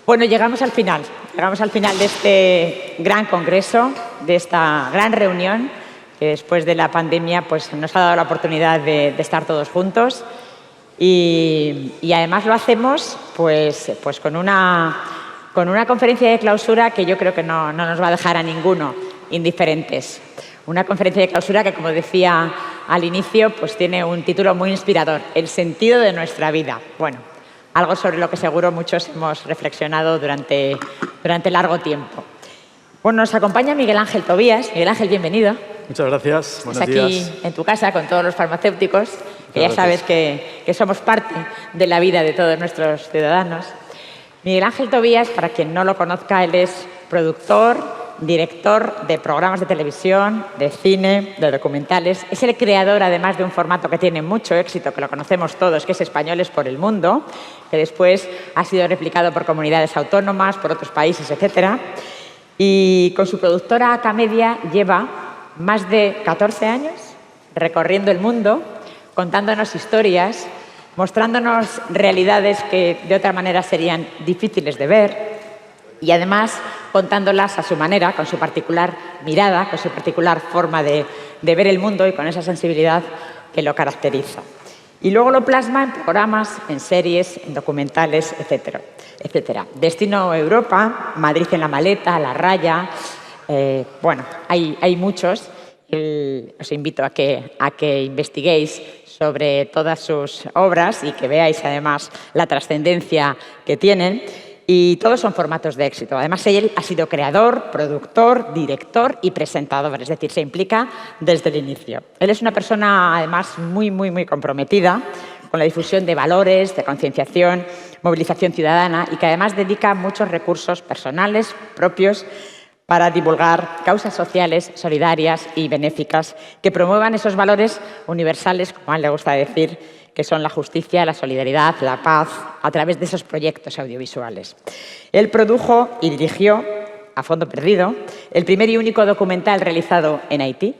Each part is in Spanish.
Bueno, llegamos al final de este gran congreso, de esta gran reunión, que después de la pandemia pues, nos ha dado la oportunidad de estar todos juntos y además lo hacemos pues con una conferencia de clausura que yo creo que no nos va a dejar a ninguno indiferentes. Una conferencia de clausura que, como decía al inicio, pues tiene un título muy inspirador, El sentido de nuestra vida. Bueno, algo sobre lo que seguro muchos hemos reflexionado durante largo tiempo. Bueno, nos acompaña Miguel Ángel Tobías. Miguel Ángel, bienvenido. Muchas gracias. Buenos días. Estás aquí en tu casa con todos los farmacéuticos, que ya sabes que somos parte de la vida de todos nuestros ciudadanos. Miguel Ángel Tobías, para quien no lo conozca, él es productor, director de programas de televisión, de cine, de documentales. Es el creador, además, de un formato que tiene mucho éxito, que lo conocemos todos, que es Españoles por el Mundo, que después ha sido replicado por comunidades autónomas, por otros países, etcétera. Y con su productora Acamedia lleva más de 14 años recorriendo el mundo, contándonos historias, mostrándonos realidades que de otra manera serían difíciles de ver y además contándolas a su manera, con su particular mirada, con su particular forma de ver el mundo y con esa sensibilidad que lo caracteriza. Y luego lo plasma en programas, en series, en documentales, etcétera, etcétera. Destino Europa, Madrid en la maleta, La Raya, bueno, hay muchos. Os invito a que investiguéis sobre todas sus obras y que veáis además la trascendencia que tienen. Y todos son formatos de éxito. Además, él ha sido creador, productor, director y presentador, es decir, se implica desde el inicio. Él es una persona, además, muy comprometida con la difusión de valores, de concienciación, movilización ciudadana y que además dedica muchos recursos personales propios para divulgar causas sociales, solidarias y benéficas que promuevan esos valores universales, como a él le gusta decir, que son la justicia, la solidaridad, la paz, a través de esos proyectos audiovisuales. Él produjo y dirigió, A Fondo Perdido, el primer y único documental realizado en Haití,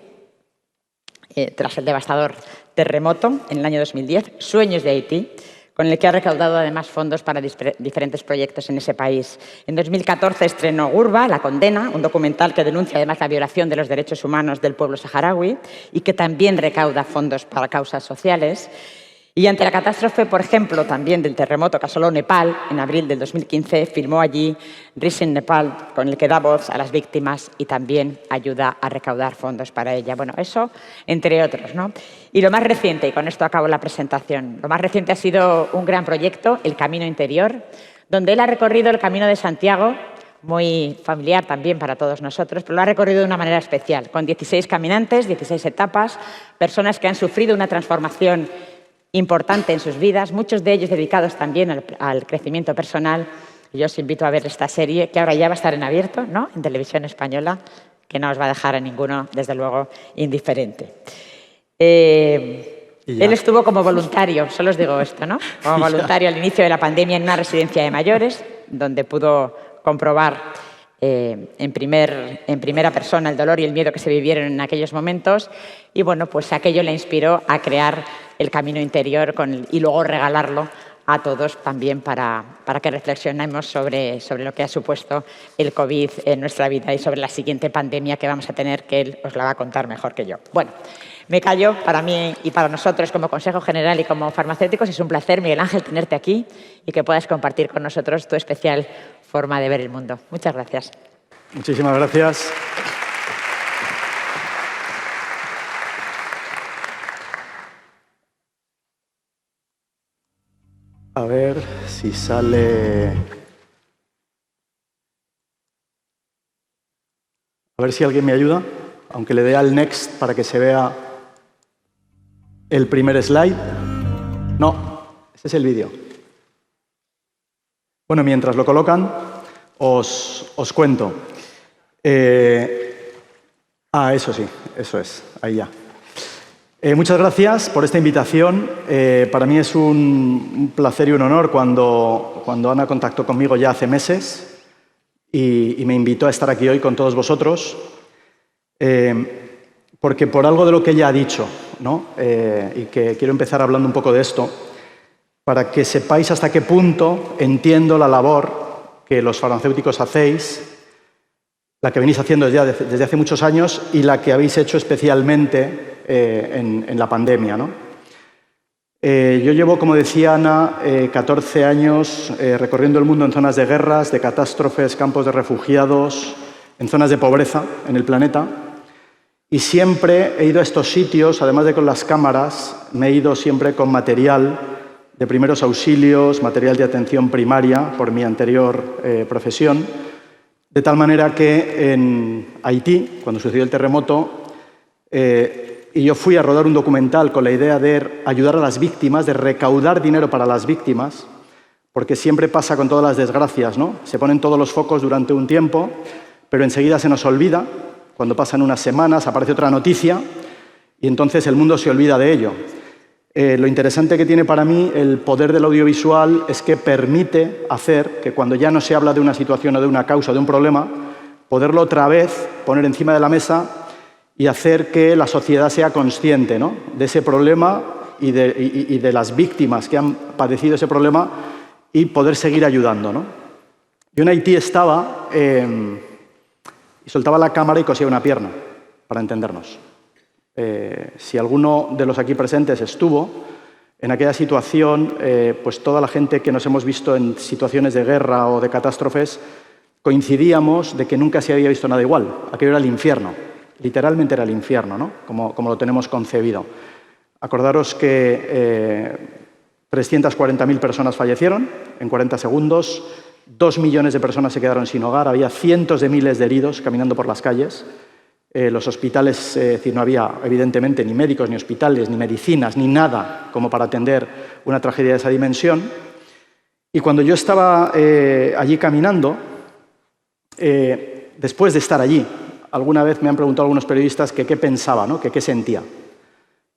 tras el devastador terremoto en el año 2010, Sueños de Haití, con el que ha recaudado además fondos para diferentes proyectos en ese país. En 2014 estrenó Urba, La Condena, un documental que denuncia además la violación de los derechos humanos del pueblo saharaui y que también recauda fondos para causas sociales. Y ante la catástrofe, por ejemplo, también del terremoto que asoló Nepal, en abril del 2015, filmó allí Rising Nepal, con el que da voz a las víctimas y también ayuda a recaudar fondos para ella. Bueno, eso entre otros, ¿no? Y lo más reciente, y con esto acabo la presentación, lo más reciente ha sido un gran proyecto, El Camino Interior, donde él ha recorrido el Camino de Santiago, muy familiar también para todos nosotros, pero lo ha recorrido de una manera especial, con 16 caminantes, 16 etapas, personas que han sufrido una transformación importante en sus vidas, muchos de ellos dedicados también al crecimiento personal. Yo os invito a ver esta serie, que ahora ya va a estar en abierto, ¿no?, en televisión española, que no os va a dejar a ninguno, desde luego, indiferente. Él estuvo como voluntario, solo os digo esto, ¿no?, como voluntario al inicio de la pandemia en una residencia de mayores, donde pudo comprobar en primera persona el dolor y el miedo que se vivieron en aquellos momentos. Y bueno, pues aquello le inspiró a crear El Camino Interior y luego regalarlo a todos también para que reflexionemos sobre lo que ha supuesto el COVID en nuestra vida y sobre la siguiente pandemia que vamos a tener, que él os la va a contar mejor que yo. Bueno, me callo. Para mí y para nosotros como Consejo General y como farmacéuticos es un placer, Miguel Ángel, tenerte aquí y que puedas compartir con nosotros tu especial forma de ver el mundo. Muchas gracias. Muchísimas gracias. A ver si sale... A ver si alguien me ayuda, aunque le dé al next para que se vea el primer slide. No, ese es el vídeo. Bueno, mientras lo colocan, os cuento. Eso sí, eso es, ahí ya. Muchas gracias por esta invitación. Para mí es un placer y un honor cuando Ana contactó conmigo ya hace meses y me invitó a estar aquí hoy con todos vosotros, porque por algo de lo que ella ha dicho, ¿no?, y que quiero empezar hablando un poco de esto, para que sepáis hasta qué punto entiendo la labor que los farmacéuticos hacéis, la que venís haciendo ya desde hace muchos años y la que habéis hecho especialmente en la pandemia, ¿no? Yo llevo, como decía Ana, 14 años recorriendo el mundo en zonas de guerras, de catástrofes, campos de refugiados, en zonas de pobreza en el planeta. Y siempre he ido a estos sitios, además de con las cámaras, me he ido siempre con material de primeros auxilios, material de atención primaria por mi anterior profesión, de tal manera que en Haití, cuando sucedió el terremoto, y yo fui a rodar un documental con la idea de ayudar a las víctimas, de recaudar dinero para las víctimas, porque siempre pasa con todas las desgracias, ¿no? Se ponen todos los focos durante un tiempo, pero enseguida se nos olvida, cuando pasan unas semanas aparece otra noticia y entonces el mundo se olvida de ello. Lo interesante que tiene para mí el poder del audiovisual es que permite hacer que cuando ya no se habla de una situación o de una causa o de un problema, poderlo otra vez poner encima de la mesa y hacer que la sociedad sea consciente, ¿no?, de ese problema y de las víctimas que han padecido ese problema y poder seguir ayudando, ¿no? Yo en Haití estaba y soltaba la cámara y cosía una pierna, para entendernos. Si alguno de los aquí presentes estuvo en aquella situación, pues toda la gente que nos hemos visto en situaciones de guerra o de catástrofes coincidíamos de que nunca se había visto nada igual. Aquello era el infierno, literalmente era el infierno, ¿no?, como lo tenemos concebido. Acordaros que 340.000 personas fallecieron en 40 segundos, 2 millones de personas se quedaron sin hogar, había cientos de miles de heridos caminando por las calles. Los hospitales, es decir, no había evidentemente ni médicos, ni hospitales, ni medicinas, ni nada como para atender una tragedia de esa dimensión. Y cuando yo estaba allí caminando, después de estar allí, alguna vez me han preguntado algunos periodistas que qué pensaba, ¿no?, que qué sentía.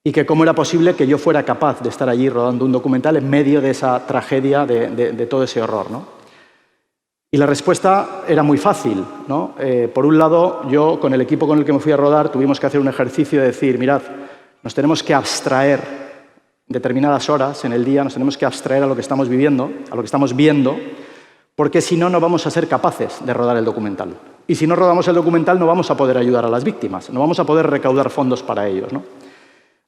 Y que cómo era posible que yo fuera capaz de estar allí rodando un documental en medio de esa tragedia, de todo ese horror, ¿no? Y la respuesta era muy fácil, ¿no? Por un lado, yo con el equipo con el que me fui a rodar tuvimos que hacer un ejercicio de decir, mirad, nos tenemos que abstraer determinadas horas en el día, nos tenemos que abstraer a lo que estamos viviendo, a lo que estamos viendo, porque si no, no vamos a ser capaces de rodar el documental. Y si no rodamos el documental, no vamos a poder ayudar a las víctimas, no vamos a poder recaudar fondos para ellos, ¿no?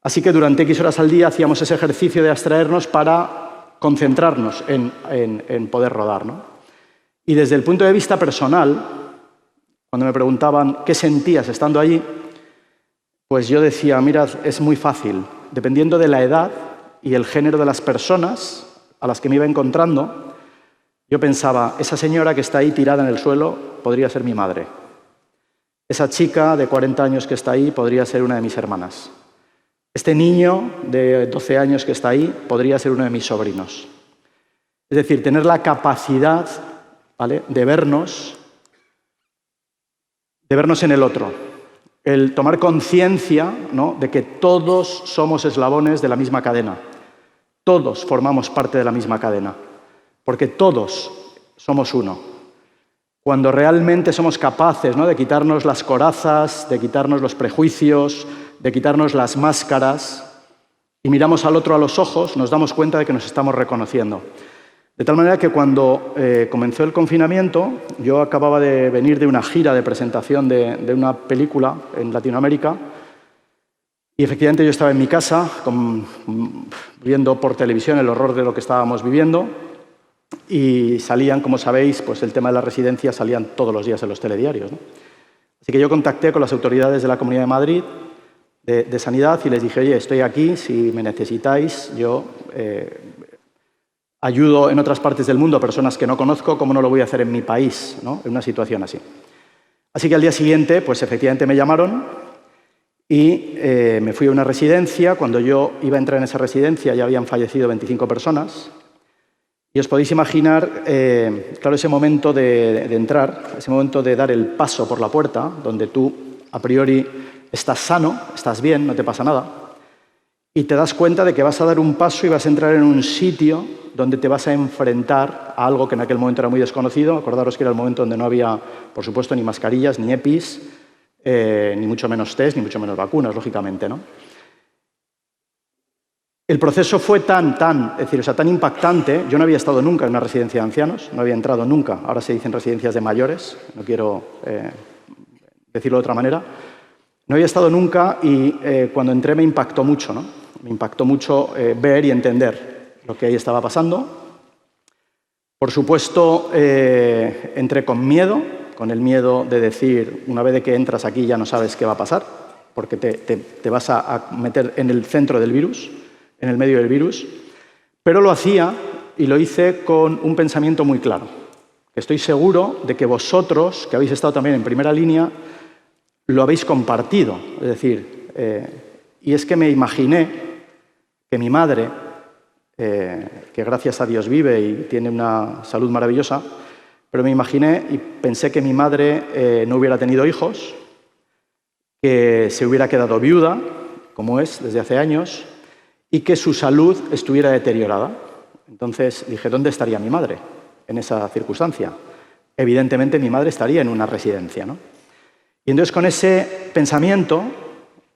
Así que durante X horas al día hacíamos ese ejercicio de abstraernos para concentrarnos en poder rodar, ¿no? Y desde el punto de vista personal, cuando me preguntaban qué sentías estando allí, pues yo decía, mirad, es muy fácil. Dependiendo de la edad y el género de las personas a las que me iba encontrando, yo pensaba, esa señora que está ahí tirada en el suelo podría ser mi madre. Esa chica de 40 años que está ahí podría ser una de mis hermanas. Este niño de 12 años que está ahí podría ser uno de mis sobrinos. Es decir, tener la capacidad, ¿vale?, de vernos en el otro. El tomar conciencia, ¿no?, de que todos somos eslabones de la misma cadena. Todos formamos parte de la misma cadena. Porque todos somos uno. Cuando realmente somos capaces, ¿no?, de quitarnos las corazas, de quitarnos los prejuicios, de quitarnos las máscaras y miramos al otro a los ojos, nos damos cuenta de que nos estamos reconociendo. De tal manera que cuando comenzó el confinamiento, yo acababa de venir de una gira de presentación de una película en Latinoamérica y efectivamente yo estaba en mi casa viendo por televisión el horror de lo que estábamos viviendo y salían, como sabéis, pues el tema de la residencia salían todos los días en los telediarios, ¿no? Así que yo contacté con las autoridades de la Comunidad de Madrid de Sanidad y les dije, oye, estoy aquí, si me necesitáis, yo ayudo en otras partes del mundo a personas que no conozco, ¿cómo no lo voy a hacer en mi país, ¿no?, en una situación así? Así que al día siguiente, pues efectivamente me llamaron y me fui a una residencia. Cuando yo iba a entrar en esa residencia ya habían fallecido 25 personas. Y os podéis imaginar, claro, ese momento de entrar, ese momento de dar el paso por la puerta, donde tú, a priori, estás sano, estás bien, no te pasa nada, y te das cuenta de que vas a dar un paso y vas a entrar en un sitio donde te vas a enfrentar a algo que en aquel momento era muy desconocido. Acordaros que era el momento donde no había, por supuesto, ni mascarillas, ni EPIs, ni mucho menos test, ni mucho menos vacunas, lógicamente, ¿no? El proceso fue tan impactante. Yo no había estado nunca en una residencia de ancianos, no había entrado nunca. Ahora se dicen residencias de mayores, no quiero decirlo de otra manera. No había estado nunca y cuando entré me impactó mucho, ¿no? Me impactó mucho ver y entender lo que ahí estaba pasando. Por supuesto, entré con miedo, con el miedo de decir, una vez que entras aquí ya no sabes qué va a pasar, porque te vas a meter en el centro del virus, en el medio del virus, pero lo hacía y lo hice con un pensamiento muy claro. Estoy seguro de que vosotros, que habéis estado también en primera línea, lo habéis compartido. Es decir, y es que me imaginé que mi madre, que gracias a Dios vive y tiene una salud maravillosa, pero me imaginé y pensé que mi madre no hubiera tenido hijos, que se hubiera quedado viuda, como es desde hace años, y que su salud estuviera deteriorada. Entonces dije, ¿dónde estaría mi madre en esa circunstancia? Evidentemente mi madre estaría en una residencia, ¿no? Y entonces con ese pensamiento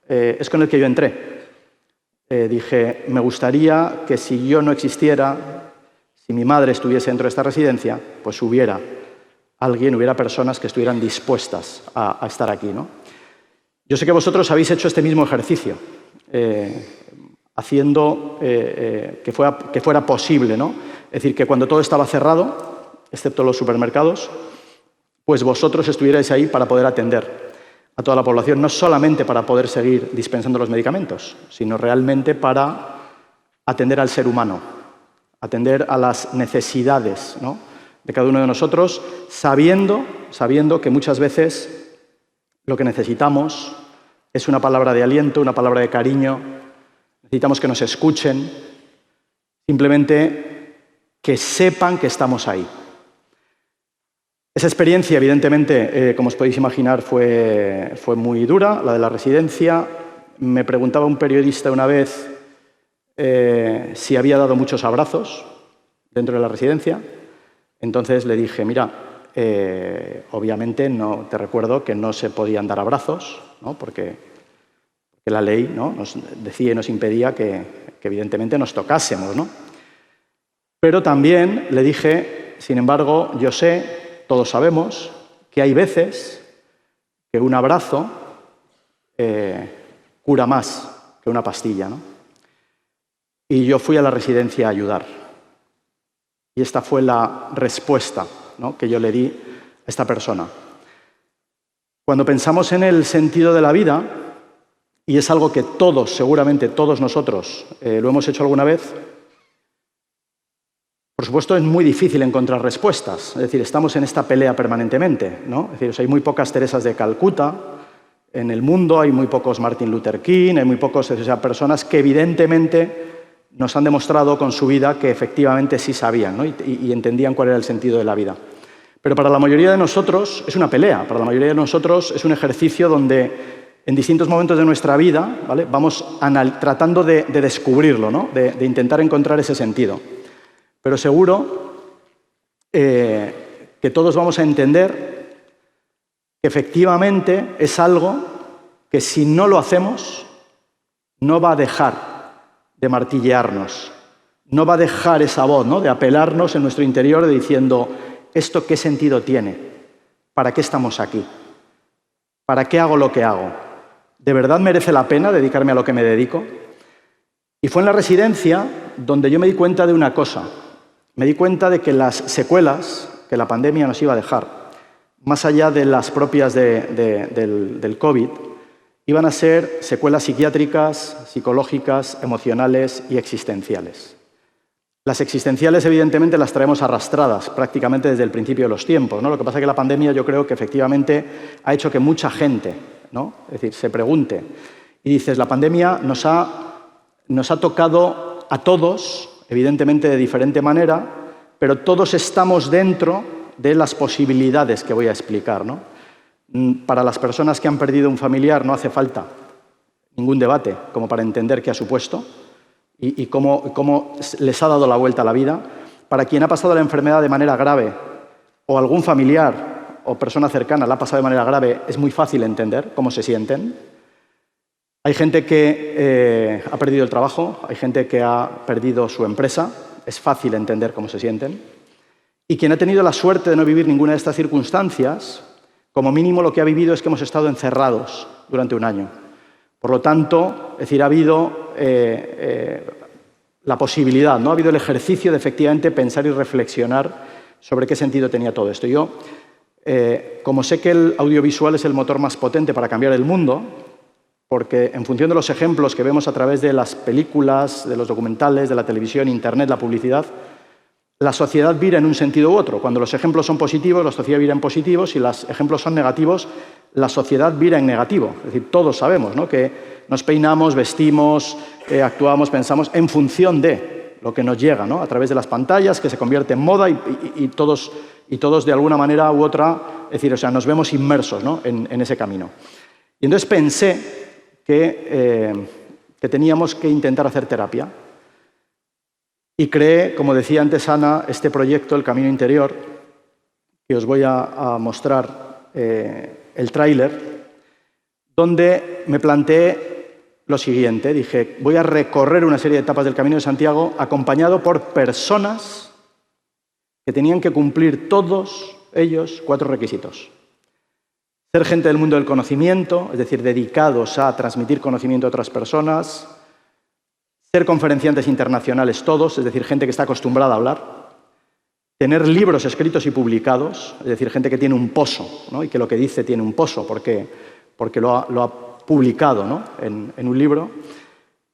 es con el que yo entré. Dije, me gustaría que si yo no existiera, si mi madre estuviese dentro de esta residencia, pues hubiera personas que estuvieran dispuestas a estar aquí, ¿no? Yo sé que vosotros habéis hecho este mismo ejercicio, haciendo que fuera posible, ¿no? Es decir, que cuando todo estaba cerrado, excepto los supermercados, pues vosotros estuvierais ahí para poder atender a toda la población, no solamente para poder seguir dispensando los medicamentos, sino realmente para atender al ser humano, atender a las necesidades, ¿no?, de cada uno de nosotros, sabiendo que muchas veces lo que necesitamos es una palabra de aliento, una palabra de cariño. Necesitamos que nos escuchen, simplemente que sepan que estamos ahí. Esa experiencia, evidentemente, como os podéis imaginar, fue muy dura, la de la residencia. Me preguntaba un periodista una vez si había dado muchos abrazos dentro de la residencia. Entonces le dije, mira, obviamente no, te recuerdo que no se podían dar abrazos, ¿no?, porque la ley, ¿no?, nos decía y nos impedía que evidentemente nos tocásemos, ¿no? Pero también le dije, sin embargo, yo sé, todos sabemos, que hay veces que un abrazo cura más que una pastilla, ¿no? Y yo fui a la residencia a ayudar. Y esta fue la respuesta, ¿no?, que yo le di a esta persona. Cuando pensamos en el sentido de la vida, y es algo que todos, seguramente todos nosotros, lo hemos hecho alguna vez, por supuesto es muy difícil encontrar respuestas. Es decir, estamos en esta pelea permanentemente, ¿no? Es decir, hay muy pocas Teresas de Calcuta en el mundo, hay muy pocos Martin Luther King, hay muy pocos, personas que evidentemente nos han demostrado con su vida que efectivamente sí sabían, ¿no?, y entendían cuál era el sentido de la vida. Pero para la mayoría de nosotros es una pelea, para la mayoría de nosotros es un ejercicio donde en distintos momentos de nuestra vida, ¿vale?, vamos tratando de descubrirlo, ¿no?, de intentar encontrar ese sentido. Pero seguro que todos vamos a entender que efectivamente es algo que si no lo hacemos no va a dejar de martillearnos, no va a dejar esa voz, ¿no?, de apelarnos en nuestro interior diciendo, ¿esto qué sentido tiene? ¿Para qué estamos aquí? ¿Para qué hago lo que hago? ¿De verdad merece la pena dedicarme a lo que me dedico? Y fue en la residencia donde yo me di cuenta de una cosa. Me di cuenta de que las secuelas que la pandemia nos iba a dejar, más allá de las propias del COVID, iban a ser secuelas psiquiátricas, psicológicas, emocionales y existenciales. Las existenciales, evidentemente, las traemos arrastradas prácticamente desde el principio de los tiempos, ¿no? Lo que pasa es que la pandemia yo creo que efectivamente ha hecho que mucha gente, ¿no?, es decir, se pregunte. Y dices, la pandemia nos ha tocado a todos, evidentemente de diferente manera, pero todos estamos dentro de las posibilidades que voy a explicar, ¿no? Para las personas que han perdido un familiar no hace falta ningún debate como para entender qué ha supuesto y cómo les ha dado la vuelta a la vida. Para quien ha pasado la enfermedad de manera grave o algún familiar o persona cercana la ha pasado de manera grave, es muy fácil entender cómo se sienten. Hay gente que ha perdido el trabajo, hay gente que ha perdido su empresa, es fácil entender cómo se sienten. Y quien ha tenido la suerte de no vivir ninguna de estas circunstancias, como mínimo lo que ha vivido es que hemos estado encerrados durante un año. Por lo tanto, es decir, ha habido la posibilidad, ¿no? Ha habido el ejercicio de efectivamente pensar y reflexionar sobre qué sentido tenía todo esto. Yo, como sé que el audiovisual es el motor más potente para cambiar el mundo, porque en función de los ejemplos que vemos a través de las películas, de los documentales, de la televisión, internet, la publicidad, la sociedad vira en un sentido u otro. Cuando los ejemplos son positivos, la sociedad vira en positivo. Si los ejemplos son negativos, la sociedad vira en negativo. Es decir, todos sabemos, ¿no?, que nos peinamos, vestimos, actuamos, pensamos en función de lo que nos llega, ¿no?, a través de las pantallas, que se convierte en moda y todos de alguna manera u otra, es decir, o sea, nos vemos inmersos, ¿no?, en ese camino. Y entonces pensé que teníamos que intentar hacer terapia. Y creé, como decía antes Ana, este proyecto, El Camino Interior, que os voy a mostrar el tráiler, donde me planteé lo siguiente. Dije, voy a recorrer una serie de etapas del Camino de Santiago acompañado por personas que tenían que cumplir todos ellos 4 requisitos. Ser gente del mundo del conocimiento, es decir, dedicados a transmitir conocimiento a otras personas. Ser conferenciantes internacionales todos, es decir, gente que está acostumbrada a hablar. Tener libros escritos y publicados, es decir, gente que tiene un pozo, ¿no?, y que lo que dice tiene un pozo porque lo ha publicado, ¿no?, en un libro.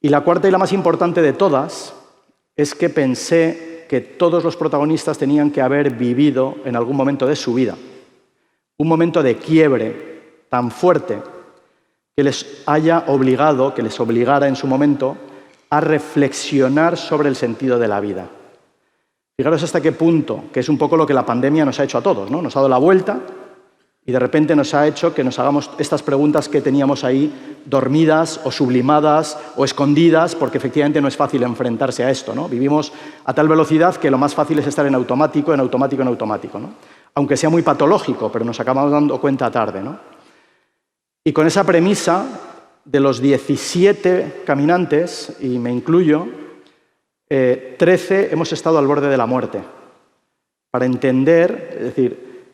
Y la cuarta y la más importante de todas es que pensé que todos los protagonistas tenían que haber vivido en algún momento de su vida un momento de quiebre tan fuerte que les haya obligado, que les obligara en su momento a reflexionar sobre el sentido de la vida. Fijaros hasta qué punto, que es un poco lo que la pandemia nos ha hecho a todos, ¿no? Nos ha dado la vuelta y de repente nos ha hecho que nos hagamos estas preguntas que teníamos ahí dormidas o sublimadas o escondidas, porque efectivamente no es fácil enfrentarse a esto, ¿no? Vivimos a tal velocidad que lo más fácil es estar en automático, ¿no? Aunque sea muy patológico, pero nos acabamos dando cuenta tarde, ¿no? Y con esa premisa, de los 17 caminantes, y me incluyo, 13 hemos estado al borde de la muerte, para entender, es decir,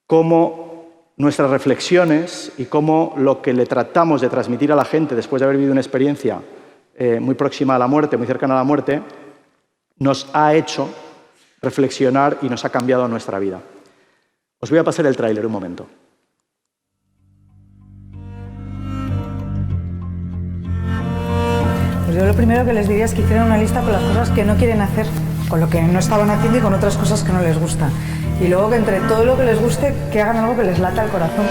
cómo nuestras reflexiones y cómo lo que le tratamos de transmitir a la gente después de haber vivido una experiencia muy próxima a la muerte, muy cercana a la muerte, nos ha hecho reflexionar y nos ha cambiado nuestra vida. Os voy a pasar el tráiler un momento. Pues yo lo primero que les diría es que hicieran una lista con las cosas que no quieren hacer, con lo que no estaban haciendo y con otras cosas que no les gustan. Y luego que entre todo lo que les guste, que hagan algo que les lata el corazón.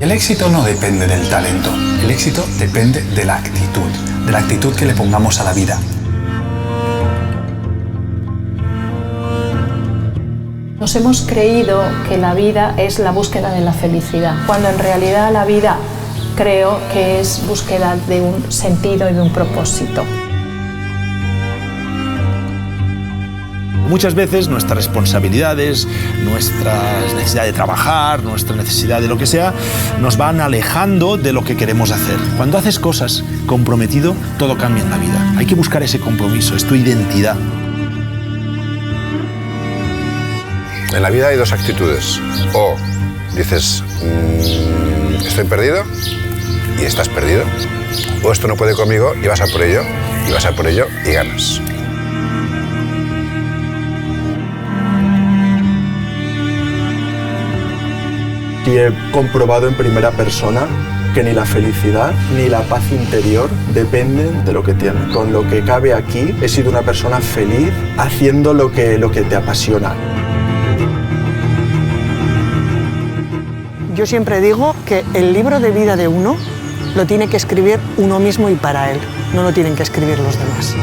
El éxito no depende del talento, el éxito depende de la actitud que le pongamos a la vida. Nos hemos creído que la vida es la búsqueda de la felicidad, cuando en realidad la vida creo que es búsqueda de un sentido y de un propósito. Muchas veces nuestras responsabilidades, nuestra necesidad de trabajar, nuestra necesidad de lo que sea, nos van alejando de lo que queremos hacer. Cuando haces cosas comprometido, todo cambia en la vida. Hay que buscar ese compromiso, es tu identidad. En la vida hay 2 actitudes. O dices, estoy perdido y estás perdido. O esto no puede conmigo y vas a por ello, y ganas. Y he comprobado en primera persona que ni la felicidad ni la paz interior dependen de lo que tienes. Con lo que cabe aquí, he sido una persona feliz haciendo lo que te apasiona. Yo siempre digo que el libro de vida de uno lo tiene que escribir uno mismo y para él, no lo tienen que escribir los demás.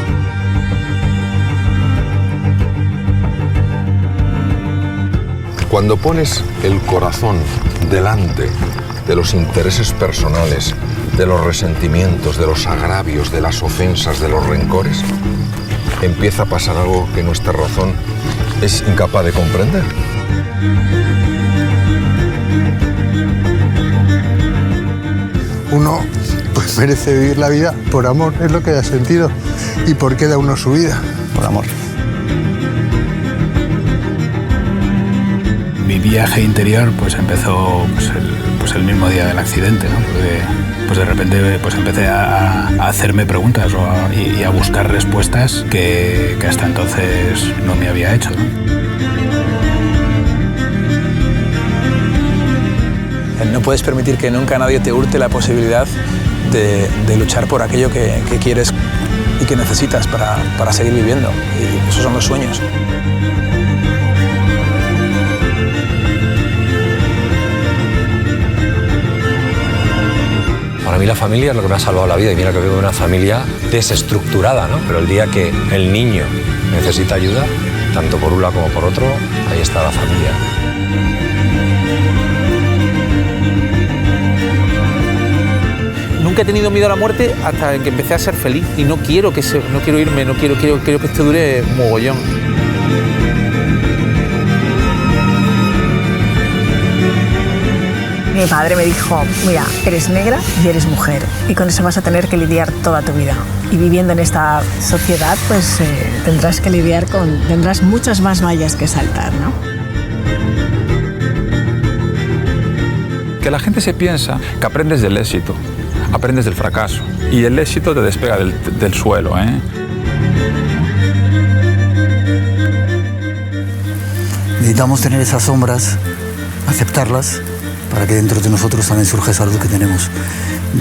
Cuando pones el corazón delante de los intereses personales, de los resentimientos, de los agravios, de las ofensas, de los rencores, empieza a pasar algo que nuestra razón es incapaz de comprender. Uno pues merece vivir la vida por amor, es lo que da sentido. ¿Y por qué da uno su vida? Por amor. Mi viaje interior pues empezó el mismo día del accidente, ¿no? Porque, pues de repente pues empecé a hacerme preguntas y a buscar respuestas que hasta entonces no me había hecho, ¿no? No puedes permitir que nunca nadie te hurte la posibilidad de luchar por aquello que quieres y que necesitas para seguir viviendo. Y esos son los sueños. Para mí la familia es lo que me ha salvado la vida y mira que vivo en una familia desestructurada, ¿no? Pero el día que el niño necesita ayuda, tanto por un lado como por otro, ahí está la familia. Nunca he tenido miedo a la muerte hasta que empecé a ser feliz y no quiero irme, quiero que esto dure mogollón. Mi padre me dijo, mira, eres negra y eres mujer y con eso vas a tener que lidiar toda tu vida. Y viviendo en esta sociedad, pues tendrás que lidiar tendrás muchas más vallas que saltar, ¿no? Que la gente se piensa que aprendes del éxito, aprendes del fracaso y el éxito te despega del suelo, ¿eh? Necesitamos tener esas sombras, aceptarlas, para que dentro de nosotros también surja esa luz que tenemos.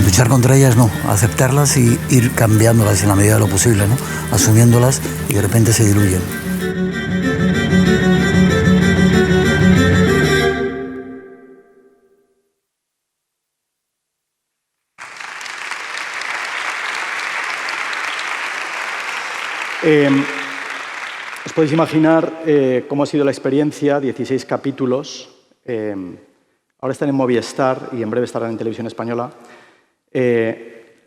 Luchar contra ellas no, aceptarlas y ir cambiándolas en la medida de lo posible, ¿no? Asumiéndolas y de repente se diluyen. Os podéis imaginar cómo ha sido la experiencia, 16 capítulos. Ahora están en Movistar y en breve estarán en Televisión Española,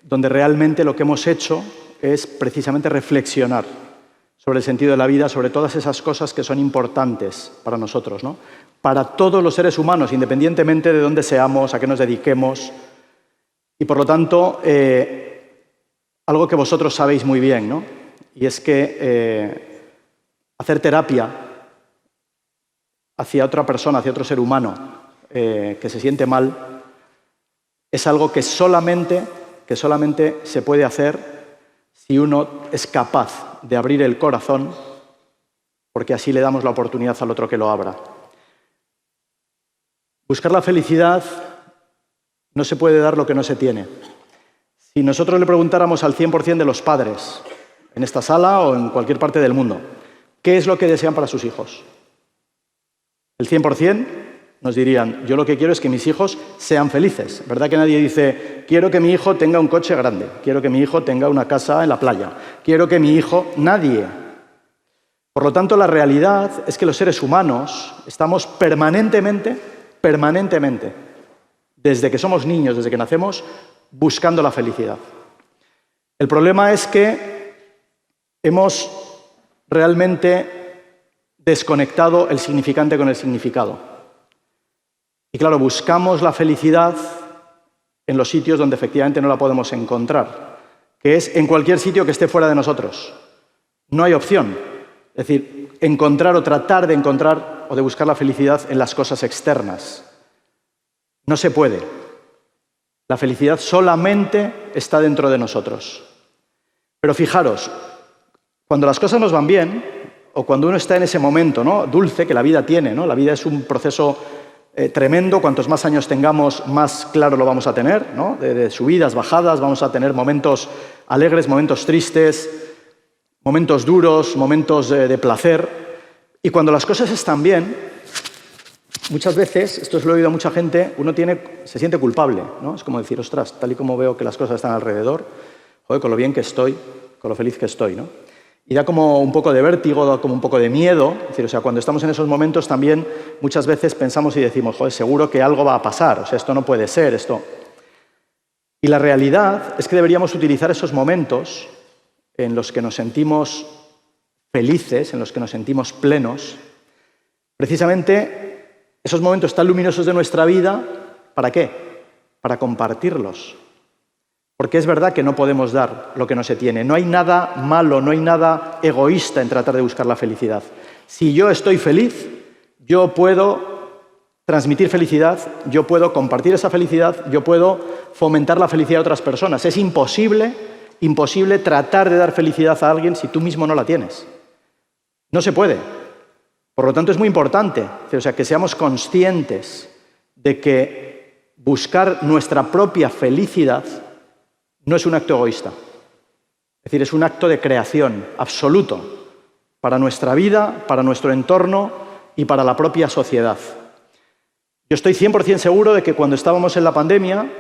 donde realmente lo que hemos hecho es precisamente reflexionar sobre el sentido de la vida, sobre todas esas cosas que son importantes para nosotros, ¿no? Para todos los seres humanos, independientemente de dónde seamos, a qué nos dediquemos. Y por lo tanto, algo que vosotros sabéis muy bien, ¿no? Y es que hacer terapia hacia otra persona, hacia otro ser humano, que se siente mal, es algo que solamente se puede hacer si uno es capaz de abrir el corazón, porque así le damos la oportunidad al otro que lo abra. Buscar la felicidad no se puede dar lo que no se tiene. Si nosotros le preguntáramos al 100% de los padres, en esta sala o en cualquier parte del mundo, ¿qué es lo que desean para sus hijos? El 100% nos dirían, yo lo que quiero es que mis hijos sean felices. ¿Verdad que nadie dice, quiero que mi hijo tenga un coche grande, quiero que mi hijo tenga una casa en la playa, quiero que mi hijo... Nadie. Por lo tanto, la realidad es que los seres humanos estamos permanentemente, desde que somos niños, desde que nacemos, buscando la felicidad. El problema es que hemos realmente desconectado el significante con el significado. Y claro, buscamos la felicidad en los sitios donde efectivamente no la podemos encontrar, que es en cualquier sitio que esté fuera de nosotros. No hay opción. Es decir, encontrar o tratar de encontrar o de buscar la felicidad en las cosas externas. No se puede. La felicidad solamente está dentro de nosotros. Pero fijaros, cuando las cosas nos van bien, o cuando uno está en ese momento, ¿no?, dulce que la vida tiene, ¿no? La vida es un proceso tremendo, cuantos más años tengamos, más claro lo vamos a tener, ¿no? De subidas, bajadas, vamos a tener momentos alegres, momentos tristes, momentos duros, momentos de placer. Y cuando las cosas están bien, muchas veces, esto se lo he oído a mucha gente, uno se siente culpable, ¿no? Es como decir, ostras, tal y como veo que las cosas están alrededor, joder, con lo bien que estoy, con lo feliz que estoy, ¿no? Y da como un poco de vértigo, da como un poco de miedo. Es decir, o sea, cuando estamos en esos momentos también muchas veces pensamos y decimos, joder, seguro que algo va a pasar, o sea, esto no puede ser, esto. Y la realidad es que deberíamos utilizar esos momentos en los que nos sentimos felices, en los que nos sentimos plenos, precisamente esos momentos tan luminosos de nuestra vida, ¿para qué? Para compartirlos Porque es verdad que no podemos dar lo que no se tiene. No hay nada malo, no hay nada egoísta en tratar de buscar la felicidad. Si yo estoy feliz, yo puedo transmitir felicidad, yo puedo compartir esa felicidad, yo puedo fomentar la felicidad de otras personas. Es imposible tratar de dar felicidad a alguien si tú mismo no la tienes. No se puede. Por lo tanto, es muy importante, o sea, que seamos conscientes de que buscar nuestra propia felicidad no es un acto egoísta. Es decir, es un acto de creación absoluto para nuestra vida, para nuestro entorno y para la propia sociedad. Yo estoy 100% seguro de que cuando estábamos en la pandemia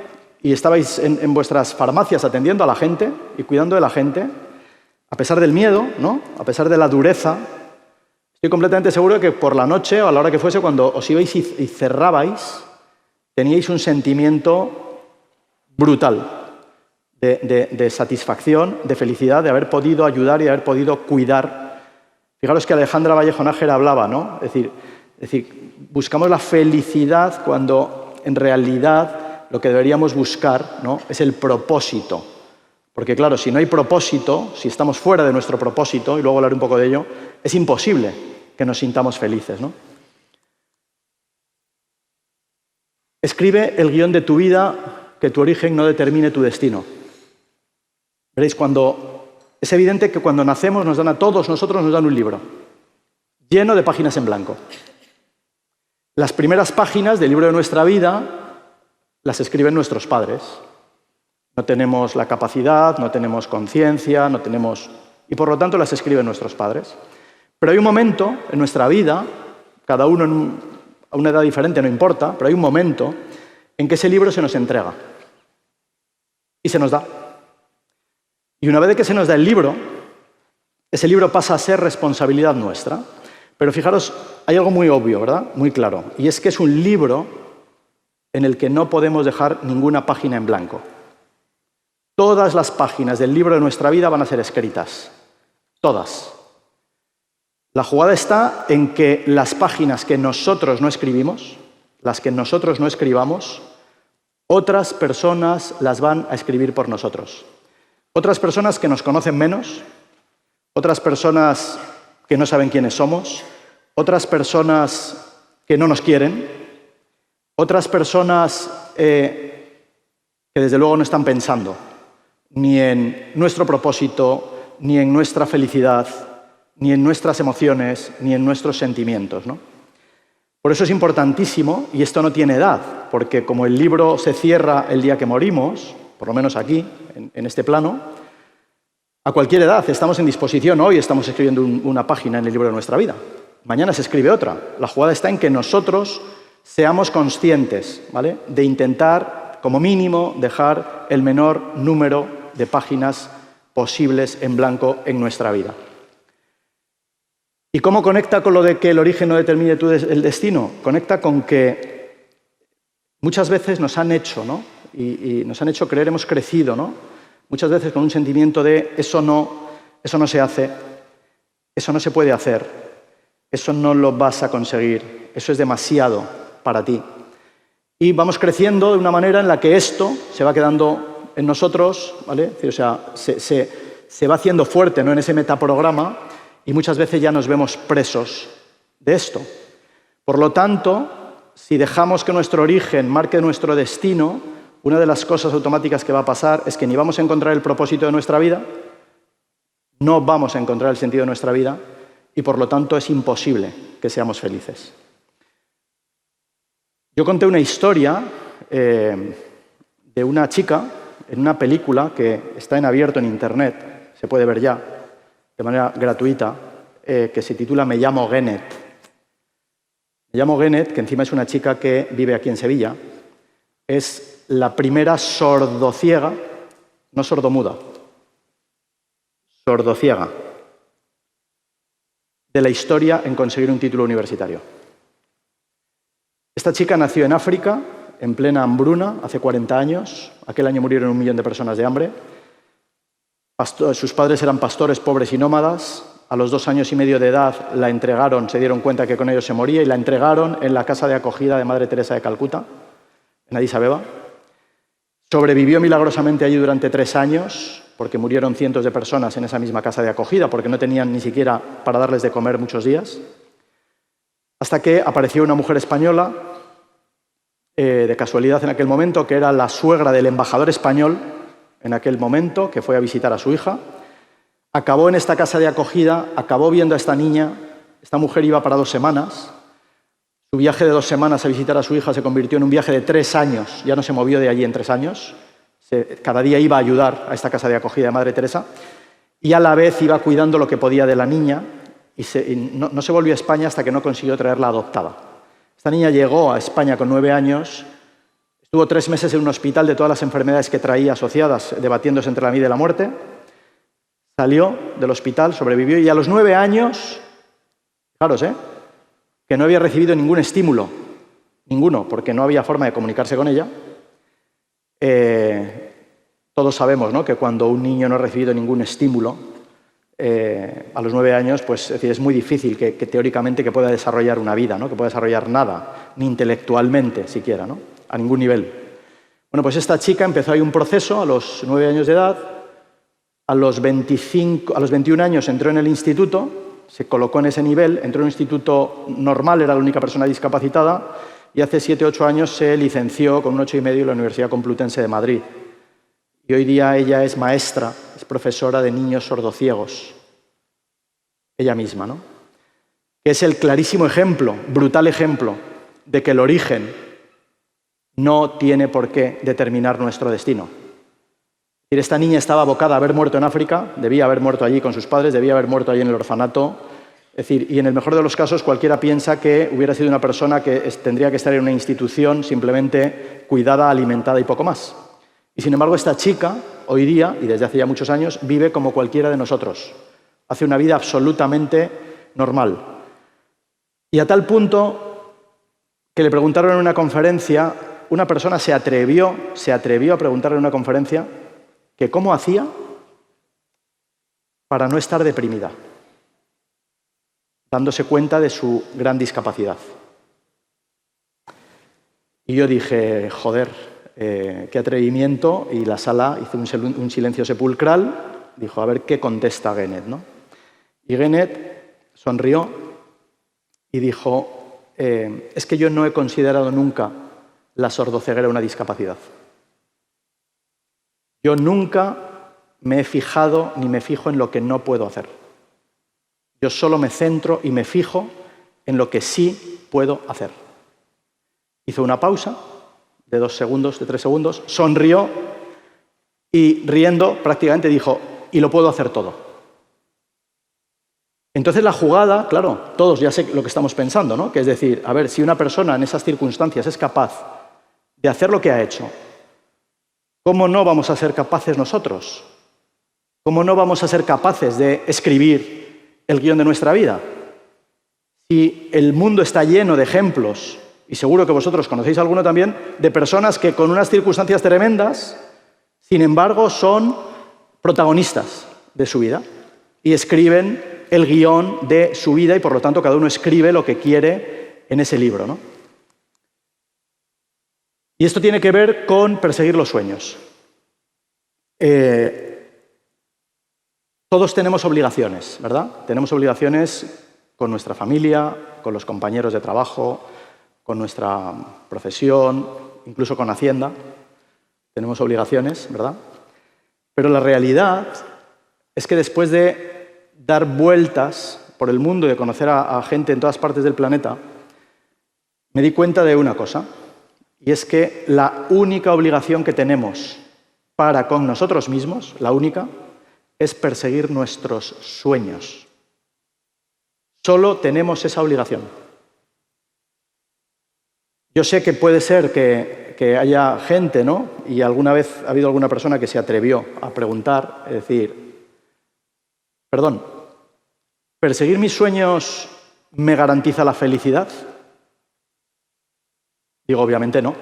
y estabais en vuestras farmacias atendiendo a la gente y cuidando de la gente, a pesar del miedo, ¿no? A pesar de la dureza, estoy completamente seguro de que por la noche o a la hora que fuese, cuando os ibais y cerrabais, teníais un sentimiento brutal de satisfacción, de felicidad, de haber podido ayudar y de haber podido cuidar. Fijaros que Alejandra Vallejo Nájera hablaba, ¿no? Es decir, buscamos la felicidad cuando en realidad lo que deberíamos buscar, ¿no? Es el propósito. Porque claro, si no hay propósito, si estamos fuera de nuestro propósito, y luego hablaré un poco de ello, es imposible que nos sintamos felices, ¿no? Escribe el guión de tu vida, que tu origen no determine tu destino. Veréis, es evidente que cuando nacemos nos dan a todos nosotros un libro lleno de páginas en blanco. Las primeras páginas del libro de nuestra vida las escriben nuestros padres. No tenemos la capacidad, no tenemos conciencia, y por lo tanto las escriben nuestros padres. Pero hay un momento en nuestra vida, cada uno a una edad diferente, no importa, pero hay un momento en que ese libro se nos entrega y se nos da. Y una vez que se nos da el libro, ese libro pasa a ser responsabilidad nuestra. Pero fijaros, hay algo muy obvio, ¿verdad? Muy claro. Y es que es un libro en el que no podemos dejar ninguna página en blanco. Todas las páginas del libro de nuestra vida van a ser escritas. Todas. La jugada está en que las páginas que nosotros no escribimos, las que nosotros no escribamos, otras personas las van a escribir por nosotros. Otras personas que nos conocen menos, otras personas que no saben quiénes somos, otras personas que no nos quieren, otras personas que desde luego no están pensando ni en nuestro propósito, ni en nuestra felicidad, ni en nuestras emociones, ni en nuestros sentimientos, ¿no? Por eso es importantísimo, y esto no tiene edad, porque como el libro se cierra el día que morimos, por lo menos aquí, en este plano, a cualquier edad estamos en disposición. Hoy estamos escribiendo una página en el libro de nuestra vida. Mañana se escribe otra. La jugada está en que nosotros seamos conscientes, ¿vale?, de intentar, como mínimo, dejar el menor número de páginas posibles en blanco en nuestra vida. ¿Y cómo conecta con lo de que el origen no determine el destino? Conecta con que muchas veces nos han hecho, ¿no?, y nos han hecho creer, hemos crecido, ¿no?, muchas veces con un sentimiento de eso no se hace, eso no se puede hacer, eso no lo vas a conseguir, eso es demasiado para ti. Y vamos creciendo de una manera en la que esto se va quedando en nosotros, ¿vale? O sea, se va haciendo fuerte, ¿no?, en ese metaprograma, y muchas veces ya nos vemos presos de esto. Por lo tanto, si dejamos que nuestro origen marque nuestro destino, una de las cosas automáticas que va a pasar es que ni vamos a encontrar el propósito de nuestra vida, no vamos a encontrar el sentido de nuestra vida, y por lo tanto es imposible que seamos felices. Yo conté una historia de una chica en una película que está en abierto en Internet, se puede ver ya de manera gratuita, que se titula Me llamo Genet. Me llamo Genet, que encima es una chica que vive aquí en Sevilla, es la primera sordociega, no sordomuda, sordociega, de la historia en conseguir un título universitario. Esta chica nació en África, en plena hambruna, hace 40 años. Aquel año murieron 1 millón de personas de hambre. Sus padres eran pastores pobres y nómadas. A los 2 años y medio de edad la entregaron, se dieron cuenta que con ellos se moría, y la entregaron en la casa de acogida de Madre Teresa de Calcuta, en Addis Abeba. Sobrevivió milagrosamente allí durante 3 años, porque murieron cientos de personas en esa misma casa de acogida, porque no tenían ni siquiera para darles de comer muchos días, hasta que apareció una mujer española, de casualidad en aquel momento, que era la suegra del embajador español en aquel momento, que fue a visitar a su hija. Acabó en esta casa de acogida, acabó viendo a esta niña. Esta mujer iba para 2 semanas. Su viaje de 2 semanas a visitar a su hija se convirtió en un viaje de 3 años. Ya no se movió de allí en 3 años. Cada día iba a ayudar a esta casa de acogida de Madre Teresa y a la vez iba cuidando lo que podía de la niña y no se volvió a España hasta que no consiguió traerla adoptada. Esta niña llegó a España con 9 años, estuvo 3 meses en un hospital de todas las enfermedades que traía asociadas, debatiéndose entre la vida y la muerte. Salió del hospital, sobrevivió y a los 9 años, fijaros, que no había recibido ningún estímulo, ninguno, porque no había forma de comunicarse con ella. Todos sabemos, ¿no?, que cuando un niño no ha recibido ningún estímulo, a los 9 años, pues es muy difícil que teóricamente que pueda desarrollar una vida, ¿no?, que pueda desarrollar nada, ni intelectualmente siquiera, ¿no?, a ningún nivel. Bueno, pues esta chica empezó ahí un proceso a los 9 años de edad. A los 21 años entró en el instituto, se colocó en ese nivel, entró en un instituto normal, era la única persona discapacitada, y hace 7 o 8 años se licenció con un 8,5 en la Universidad Complutense de Madrid. Y hoy día ella es maestra, es profesora de niños sordociegos. Ella misma, ¿no? Que es el clarísimo ejemplo, brutal ejemplo, de que el origen no tiene por qué determinar nuestro destino. Esta niña estaba abocada a haber muerto en África, debía haber muerto allí con sus padres, debía haber muerto allí en el orfanato. Es decir, y en el mejor de los casos cualquiera piensa que hubiera sido una persona que tendría que estar en una institución simplemente cuidada, alimentada y poco más. Y sin embargo esta chica, hoy día, y desde hace ya muchos años, vive como cualquiera de nosotros. Hace una vida absolutamente normal. Y a tal punto que le preguntaron en una conferencia, una persona se atrevió a preguntarle en una conferencia que cómo hacía para no estar deprimida, dándose cuenta de su gran discapacidad. Y yo dije, joder, qué atrevimiento, y la sala hizo un silencio sepulcral, dijo, a ver qué contesta Genet, ¿no? Y Genet sonrió y dijo, es que yo no he considerado nunca la sordoceguera una discapacidad. Yo nunca me he fijado ni me fijo en lo que no puedo hacer. Yo solo me centro y me fijo en lo que sí puedo hacer. Hizo una pausa de 2 segundos, de 3 segundos, sonrió y riendo prácticamente dijo, y lo puedo hacer todo. Entonces la jugada, claro, todos ya sé lo que estamos pensando, ¿no? Que es decir, a ver, si una persona en esas circunstancias es capaz de hacer lo que ha hecho, ¿cómo no vamos a ser capaces nosotros? ¿Cómo no vamos a ser capaces de escribir el guión de nuestra vida? Si el mundo está lleno de ejemplos, y seguro que vosotros conocéis alguno también, de personas que con unas circunstancias tremendas, sin embargo, son protagonistas de su vida y escriben el guión de su vida y, por lo tanto, cada uno escribe lo que quiere en ese libro, ¿no? Y esto tiene que ver con perseguir los sueños. Todos tenemos obligaciones, ¿verdad? Tenemos obligaciones con nuestra familia, con los compañeros de trabajo, con nuestra profesión, incluso con Hacienda. Tenemos obligaciones, ¿verdad? Pero la realidad es que después de dar vueltas por el mundo y de conocer a gente en todas partes del planeta, me di cuenta de una cosa. Y es que la única obligación que tenemos para con nosotros mismos, la única, es perseguir nuestros sueños. Solo tenemos esa obligación. Yo sé que puede ser que haya gente, ¿no? Y alguna vez ha habido alguna persona que se atrevió a preguntar, es decir, perdón, ¿perseguir mis sueños me garantiza la felicidad? Digo, obviamente no.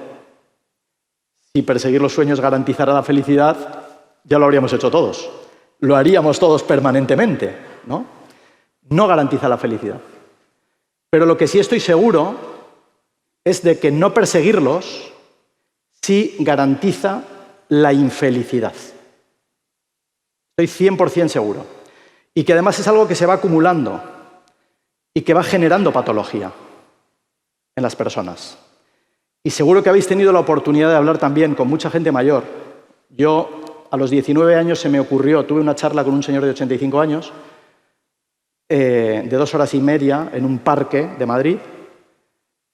Si perseguir los sueños garantizara la felicidad, ya lo habríamos hecho todos. Lo haríamos todos permanentemente, ¿no? No garantiza la felicidad. Pero lo que sí estoy seguro es de que no perseguirlos sí garantiza la infelicidad. Estoy 100% seguro. Y que además es algo que se va acumulando y que va generando patología en las personas. Y seguro que habéis tenido la oportunidad de hablar también con mucha gente mayor. Yo, a los 19 años, se me ocurrió, tuve una charla con un señor de 85 años, de 2 horas y media, en un parque de Madrid,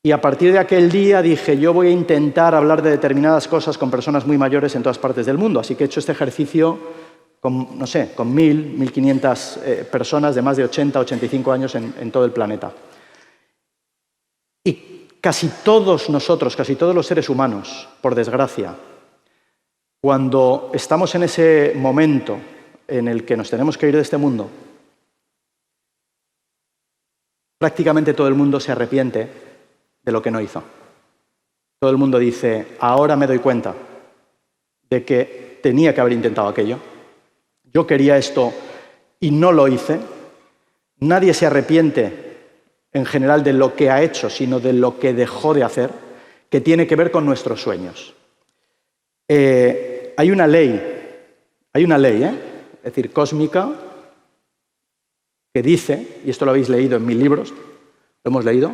y a partir de aquel día dije, yo voy a intentar hablar de determinadas cosas con personas muy mayores en todas partes del mundo. Así que he hecho este ejercicio con, no sé, con 1.000, 1.500 personas de más de 80, 85 años en todo el planeta. Y casi todos nosotros, casi todos los seres humanos, por desgracia, cuando estamos en ese momento en el que nos tenemos que ir de este mundo, prácticamente todo el mundo se arrepiente de lo que no hizo. Todo el mundo dice, ahora me doy cuenta de que tenía que haber intentado aquello. Yo quería esto y no lo hice. Nadie se arrepiente en general de lo que ha hecho, sino de lo que dejó de hacer, que tiene que ver con nuestros sueños. Hay una ley, es decir, cósmica, que dice, y esto lo habéis leído en mis libros, lo hemos leído,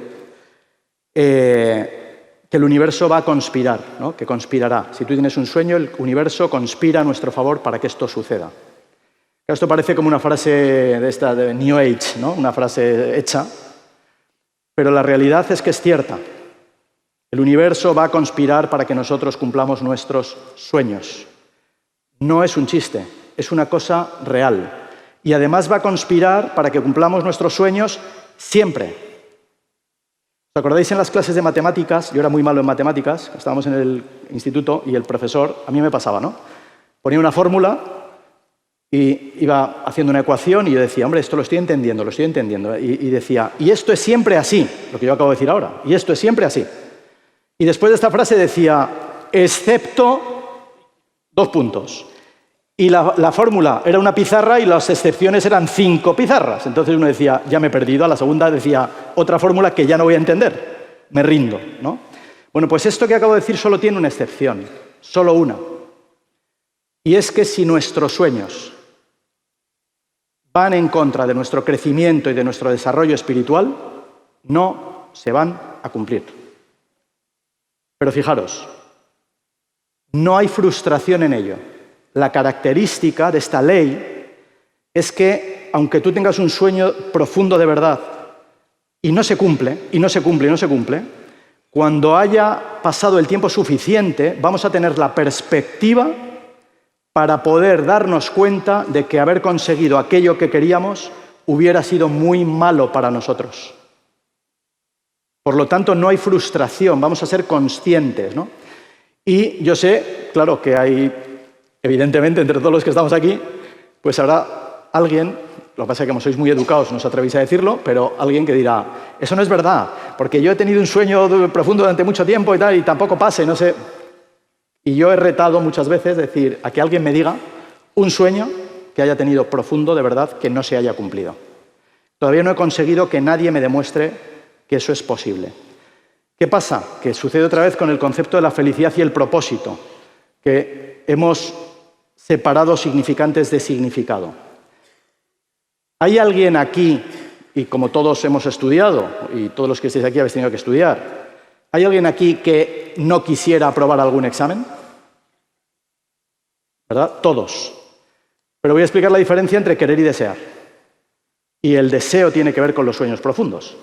que el universo va a conspirar, ¿no? Que conspirará. Si tú tienes un sueño, el universo conspira a nuestro favor para que esto suceda. Esto parece como una frase de esta de New Age, ¿no? Una frase hecha, pero la realidad es que es cierta. El universo va a conspirar para que nosotros cumplamos nuestros sueños. No es un chiste, es una cosa real. Y además va a conspirar para que cumplamos nuestros sueños siempre. ¿Os acordáis en las clases de matemáticas? Yo era muy malo en matemáticas, estábamos en el instituto y el profesor, a mí me pasaba, ¿no? Ponía una fórmula y iba haciendo una ecuación y yo decía, hombre, esto lo estoy entendiendo. Y decía, y esto es siempre así, lo que yo acabo de decir ahora, y esto es siempre así. Y después de esta frase decía, excepto 2 puntos. Y la fórmula era una pizarra y las excepciones eran 5 pizarras. Entonces uno decía, ya me he perdido. A la segunda decía, otra fórmula que ya no voy a entender. Me rindo, ¿no? Bueno, pues esto que acabo de decir solo tiene una excepción, solo una. Y es que si nuestros sueños van en contra de nuestro crecimiento y de nuestro desarrollo espiritual, no se van a cumplir. Pero fijaros, no hay frustración en ello. La característica de esta ley es que, aunque tú tengas un sueño profundo de verdad y no se cumple, cuando haya pasado el tiempo suficiente, vamos a tener la perspectiva para poder darnos cuenta de que haber conseguido aquello que queríamos hubiera sido muy malo para nosotros. Por lo tanto, no hay frustración, vamos a ser conscientes, ¿no? Y yo sé, claro, que hay, evidentemente, entre todos los que estamos aquí, pues habrá alguien, lo que pasa es que como sois muy educados no os atrevéis a decirlo, pero alguien que dirá, eso no es verdad, porque yo he tenido un sueño profundo durante mucho tiempo y tal, y tampoco pase, no sé. Y yo he retado muchas veces, decir, a que alguien me diga un sueño que haya tenido profundo de verdad que no se haya cumplido. Todavía no he conseguido que nadie me demuestre que eso es posible. ¿Qué pasa? Que sucede otra vez con el concepto de la felicidad y el propósito, que hemos separado significantes de significado. ¿Hay alguien aquí, y como todos hemos estudiado, y todos los que estáis aquí habéis tenido que estudiar, ¿hay alguien aquí que no quisiera aprobar algún examen? ¿Verdad? Todos. Pero voy a explicar la diferencia entre querer y desear. Y el deseo tiene que ver con los sueños profundos.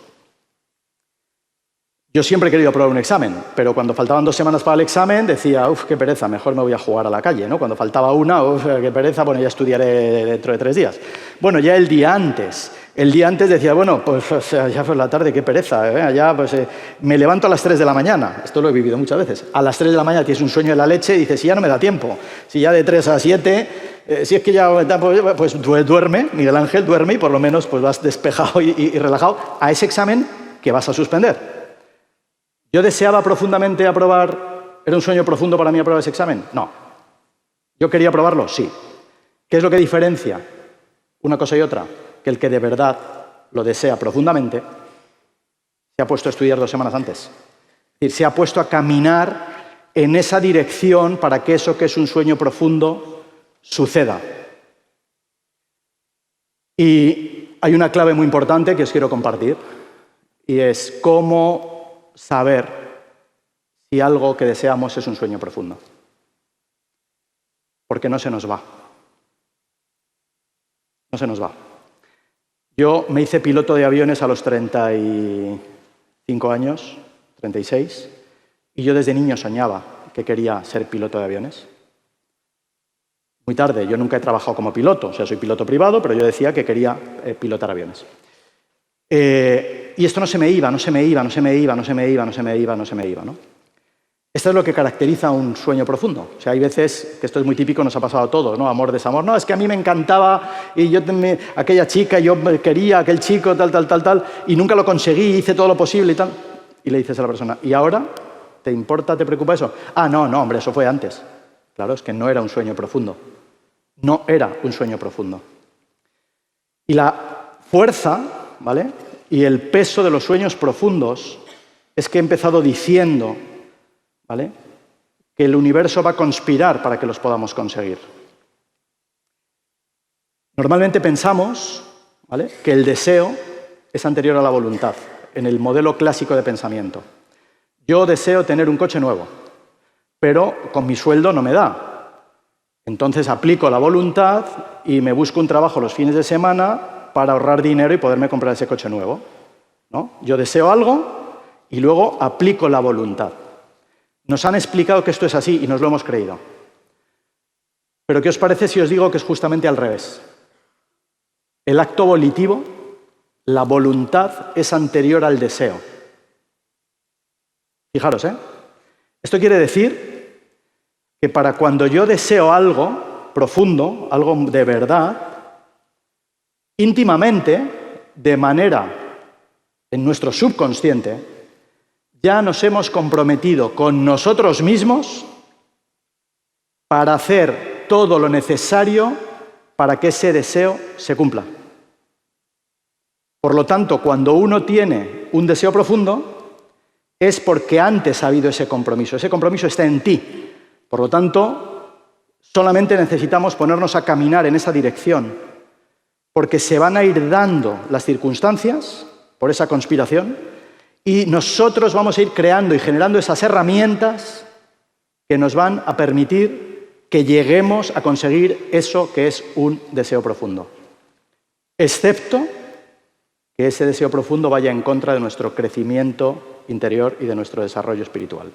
Yo siempre he querido aprobar un examen, pero cuando faltaban 2 semanas para el examen decía, uff, qué pereza, mejor me voy a jugar a la calle, ¿no? Cuando faltaba una, uff, qué pereza, bueno, ya estudiaré dentro de 3 días. Bueno, ya el día antes decía, bueno, pues o sea, ya fue la tarde, qué pereza, ya pues me levanto a las 3 de la mañana, esto lo he vivido muchas veces, a las 3 de la mañana tienes un sueño de la leche y dices, si ya no me da tiempo, si ya de 3 a 7, si es que ya, pues duerme, Miguel Ángel duerme y por lo menos pues vas despejado y relajado a ese examen que vas a suspender. ¿Yo deseaba profundamente aprobar? ¿Era un sueño profundo para mí aprobar ese examen? No. ¿Yo quería aprobarlo? Sí. ¿Qué es lo que diferencia una cosa y otra? Que el que de verdad lo desea profundamente se ha puesto a estudiar 2 semanas antes. Es decir, se ha puesto a caminar en esa dirección para que eso que es un sueño profundo suceda. Y hay una clave muy importante que os quiero compartir, y es cómo saber si algo que deseamos es un sueño profundo. Porque no se nos va. No se nos va. Yo me hice piloto de aviones a los 35 años, 36, y yo desde niño soñaba que quería ser piloto de aviones. Muy tarde, yo nunca he trabajado como piloto, o sea, soy piloto privado, pero yo decía que quería pilotar aviones. Y esto no se me iba, ¿no? Esto es lo que caracteriza un sueño profundo. O sea, hay veces, que esto es muy típico, nos ha pasado a todos, ¿no? Amor, desamor. No, es que a mí me encantaba y yo aquella chica, yo quería aquel chico, tal, y nunca lo conseguí, hice todo lo posible y tal. Y le dices a la persona, ¿y ahora? ¿Te importa, te preocupa eso? Ah, no, hombre, eso fue antes. Claro, es que no era un sueño profundo. No era un sueño profundo. Y la fuerza, ¿vale?, y el peso de los sueños profundos es que he empezado diciendo, ¿vale?, que el universo va a conspirar para que los podamos conseguir. Normalmente pensamos, ¿vale?, que el deseo es anterior a la voluntad, en el modelo clásico de pensamiento. Yo deseo tener un coche nuevo, pero con mi sueldo no me da. Entonces aplico la voluntad y me busco un trabajo los fines de semana para ahorrar dinero y poderme comprar ese coche nuevo, ¿no? Yo deseo algo y luego aplico la voluntad. Nos han explicado que esto es así y nos lo hemos creído. Pero ¿qué os parece si os digo que es justamente al revés? El acto volitivo, la voluntad, es anterior al deseo. Fijaros, ¿eh? Esto quiere decir que para cuando yo deseo algo profundo, algo de verdad, íntimamente, de manera en nuestro subconsciente, ya nos hemos comprometido con nosotros mismos para hacer todo lo necesario para que ese deseo se cumpla. Por lo tanto, cuando uno tiene un deseo profundo, es porque antes ha habido ese compromiso. Ese compromiso está en ti. Por lo tanto, solamente necesitamos ponernos a caminar en esa dirección, porque se van a ir dando las circunstancias por esa conspiración y nosotros vamos a ir creando y generando esas herramientas que nos van a permitir que lleguemos a conseguir eso que es un deseo profundo. Excepto que ese deseo profundo vaya en contra de nuestro crecimiento interior y de nuestro desarrollo espiritual.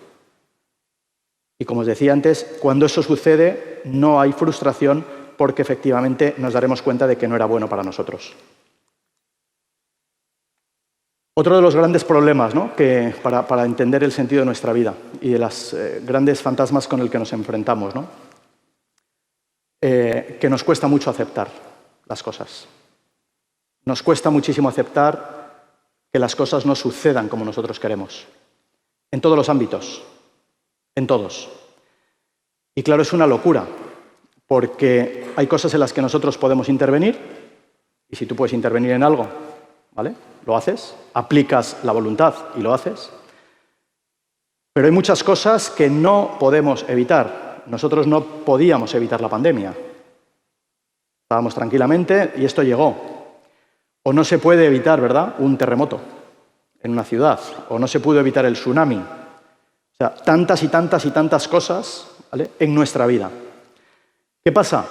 Y como os decía antes, cuando eso sucede no hay frustración porque efectivamente nos daremos cuenta de que no era bueno para nosotros. Otro de los grandes problemas, ¿no?, que para entender el sentido de nuestra vida y de los grandes fantasmas con el que nos enfrentamos, ¿no?, que nos cuesta mucho aceptar las cosas. Nos cuesta muchísimo aceptar que las cosas no sucedan como nosotros queremos. En todos los ámbitos. En todos. Y claro, es una locura, porque hay cosas en las que nosotros podemos intervenir, y si tú puedes intervenir en algo, ¿vale?, lo haces, aplicas la voluntad y lo haces. Pero hay muchas cosas que no podemos evitar. Nosotros no podíamos evitar la pandemia. Estábamos tranquilamente y esto llegó. O no se puede evitar, ¿verdad?, un terremoto en una ciudad, o no se pudo evitar el tsunami. O sea, tantas y tantas y tantas cosas, ¿vale?, en nuestra vida. ¿Qué pasa?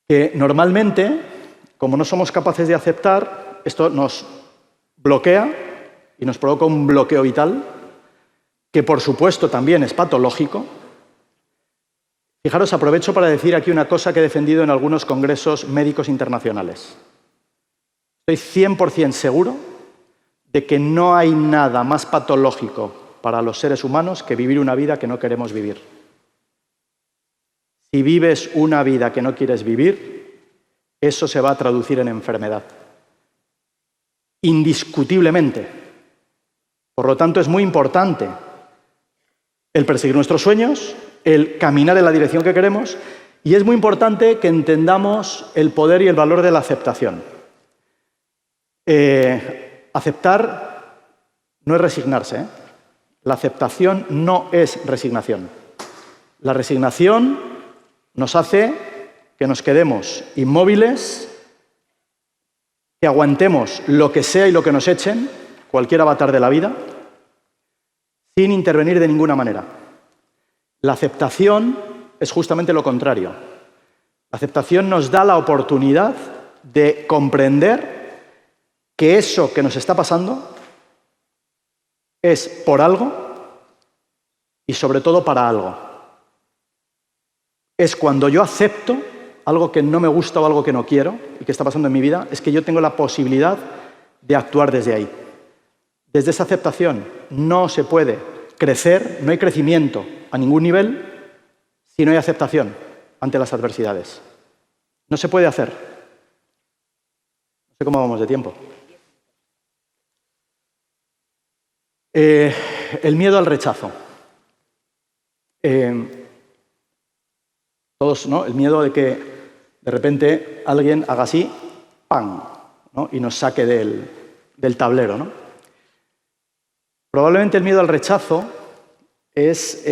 Que normalmente, como no somos capaces de aceptar, esto nos bloquea y nos provoca un bloqueo vital, que por supuesto también es patológico. Fijaros, aprovecho para decir aquí una cosa que he defendido en algunos congresos médicos internacionales. Estoy 100% seguro de que no hay nada más patológico para los seres humanos que vivir una vida que no queremos vivir. Si vives una vida que no quieres vivir, eso se va a traducir en enfermedad. Indiscutiblemente. Por lo tanto, es muy importante el perseguir nuestros sueños, el caminar en la dirección que queremos, y es muy importante que entendamos el poder y el valor de la aceptación. Aceptar no es resignarse, ¿eh? La aceptación no es resignación. La resignación nos hace que nos quedemos inmóviles, que aguantemos lo que sea y lo que nos echen, cualquier avatar de la vida, sin intervenir de ninguna manera. La aceptación es justamente lo contrario. La aceptación nos da la oportunidad de comprender que eso que nos está pasando es por algo y sobre todo para algo. Es cuando yo acepto algo que no me gusta o algo que no quiero y que está pasando en mi vida, es que yo tengo la posibilidad de actuar desde ahí. Desde esa aceptación no se puede crecer, no hay crecimiento a ningún nivel si no hay aceptación ante las adversidades. No se puede hacer. No sé cómo vamos de tiempo. El miedo al rechazo. Todos, ¿no? El miedo de que de repente alguien haga así, ¡pam!, ¿no? Y nos saque del tablero, ¿no? Probablemente el miedo al rechazo es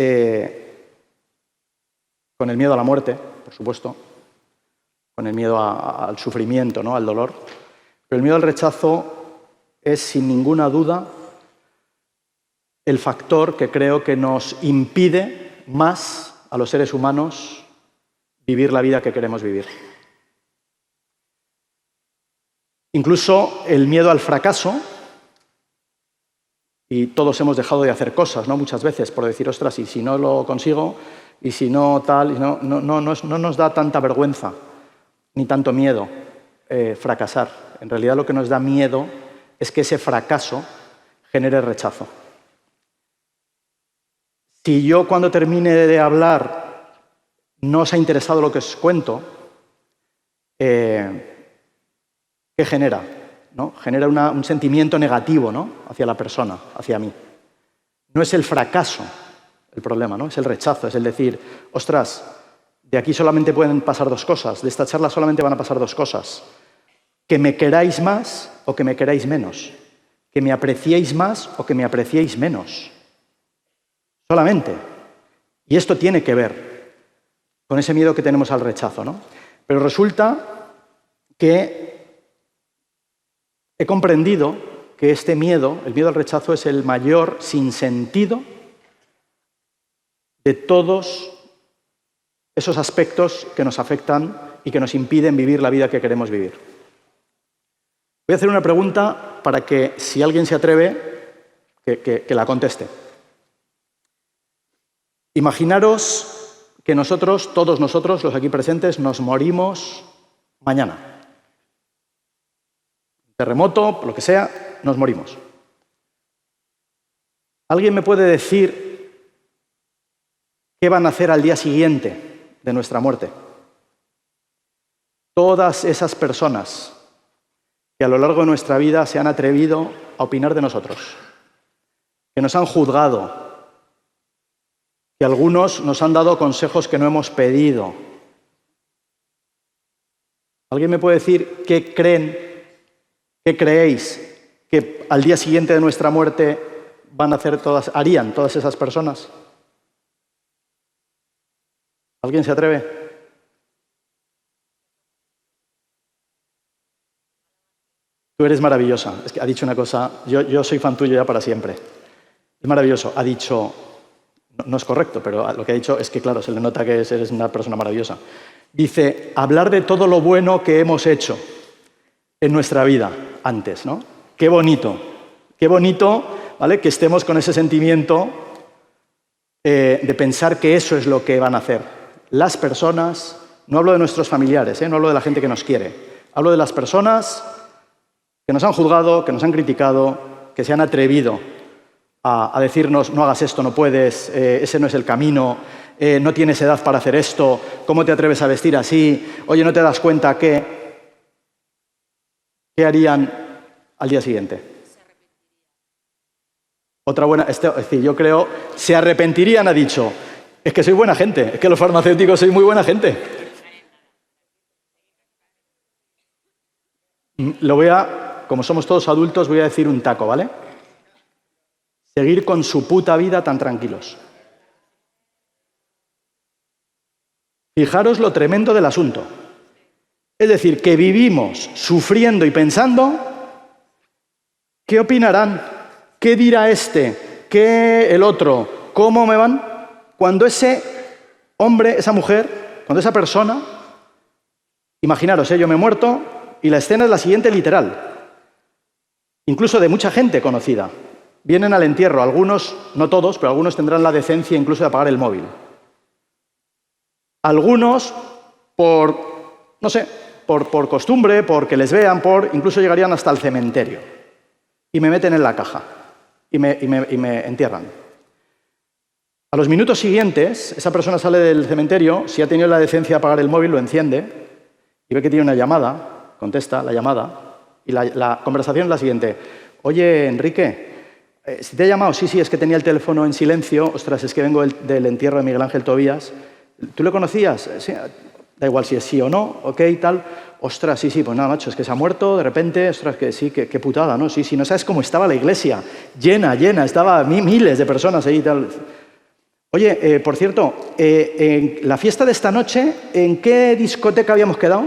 con el miedo a la muerte, por supuesto, con el miedo al sufrimiento, ¿no? Al dolor. Pero el miedo al rechazo es, sin ninguna duda, el factor que creo que nos impide más a los seres humanos vivir la vida que queremos vivir. Incluso el miedo al fracaso, y todos hemos dejado de hacer cosas, ¿no? Muchas veces, por decir, ostras, y si no lo consigo, y si no tal, y no nos da tanta vergüenza, ni tanto miedo fracasar. En realidad lo que nos da miedo es que ese fracaso genere rechazo. Si yo cuando termine de hablar no os ha interesado lo que os cuento, ¿qué genera? ¿No? Genera un sentimiento negativo, ¿no? Hacia la persona, hacia mí. No es el fracaso el problema, ¿no? Es el rechazo, es el decir, ostras, de aquí solamente pueden pasar dos cosas, de esta charla solamente van a pasar dos cosas. Que me queráis más o que me queráis menos. Que me apreciéis más o que me apreciéis menos. Solamente. Y esto tiene que ver con ese miedo que tenemos al rechazo, ¿no? Pero resulta que he comprendido que este miedo, el miedo al rechazo, es el mayor sinsentido de todos esos aspectos que nos afectan y que nos impiden vivir la vida que queremos vivir. Voy a hacer una pregunta para que, si alguien se atreve, que la conteste. Imaginaros que nosotros, todos nosotros, los aquí presentes, nos morimos mañana. Terremoto, lo que sea, nos morimos. ¿Alguien me puede decir qué van a hacer al día siguiente de nuestra muerte? Todas esas personas que a lo largo de nuestra vida se han atrevido a opinar de nosotros, que nos han juzgado, que algunos nos han dado consejos que no hemos pedido. ¿Alguien me puede decir qué creen, qué creéis que al día siguiente de nuestra muerte harían todas esas personas? ¿Alguien se atreve? Tú eres maravillosa. Es que ha dicho una cosa, yo soy fan tuyo ya para siempre. Es maravilloso. Ha dicho, no es correcto, pero lo que ha dicho es que, claro, se le nota que eres una persona maravillosa. Dice, hablar de todo lo bueno que hemos hecho en nuestra vida antes, ¿no? Qué bonito, ¿vale? Que estemos con ese sentimiento de pensar que eso es lo que van a hacer. Las personas, no hablo de nuestros familiares, no hablo de la gente que nos quiere, hablo de las personas que nos han juzgado, que nos han criticado, que se han atrevido a decirnos, no hagas esto, no puedes, ese no es el camino, no tienes edad para hacer esto, ¿cómo te atreves a vestir así? Oye, ¿no te das cuenta que qué harían al día siguiente? Otra buena, es decir, yo creo, se arrepentirían, ha dicho, es que soy buena gente, es que los farmacéuticos sois muy buena gente. Como somos todos adultos, voy a decir un taco, ¿vale? seguir con su puta vida tan tranquilos. Fijaros lo tremendo del asunto. Es decir, que vivimos sufriendo y pensando, ¿qué opinarán? ¿Qué dirá este? ¿Qué el otro? ¿Cómo me van? Cuando ese hombre, esa mujer, cuando esa persona, imaginaros, yo me he muerto y la escena es la siguiente literal, incluso de mucha gente conocida. Vienen al entierro, algunos, no todos, pero algunos tendrán la decencia incluso de apagar el móvil. Algunos por, no sé, por costumbre, porque les vean, incluso llegarían hasta el cementerio y me meten en la caja y me entierran. A los minutos siguientes, esa persona sale del cementerio, si ha tenido la decencia de apagar el móvil, lo enciende y ve que tiene una llamada, contesta la llamada y la conversación es la siguiente. Oye, Enrique, si te he llamado, sí, es que tenía el teléfono en silencio, ostras, es que vengo del entierro de Miguel Ángel Tobías. ¿Tú le conocías? Sí, da igual si es sí o no, ok, tal. Ostras, sí, pues nada, macho, es que se ha muerto de repente, ostras, que sí, qué putada, ¿no? Sí, no sabes cómo estaba la iglesia, llena, estaba miles de personas ahí y tal. Oye, por cierto, en la fiesta de esta noche, ¿en qué discoteca habíamos quedado?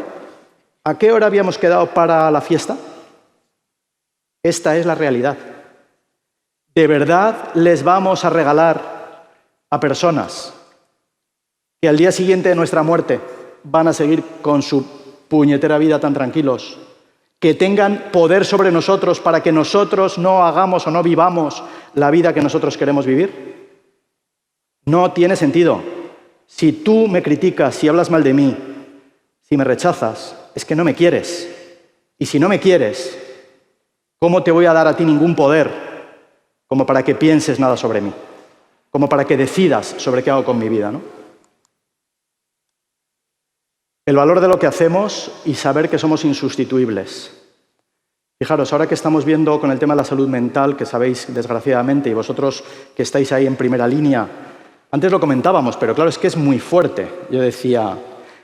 ¿A qué hora habíamos quedado para la fiesta? Esta es la realidad. ¿De verdad les vamos a regalar a personas que al día siguiente de nuestra muerte van a seguir con su puñetera vida tan tranquilos, que tengan poder sobre nosotros para que nosotros no hagamos o no vivamos la vida que nosotros queremos vivir? No tiene sentido. Si tú me criticas, si hablas mal de mí, si me rechazas, es que no me quieres. Y si no me quieres, ¿cómo te voy a dar a ti ningún poder como para que pienses nada sobre mí? Como para que decidas sobre qué hago con mi vida, ¿no? El valor de lo que hacemos y saber que somos insustituibles. Fijaros, ahora que estamos viendo con el tema de la salud mental, que sabéis desgraciadamente, y vosotros que estáis ahí en primera línea, antes lo comentábamos, pero claro, es que es muy fuerte. Yo decía,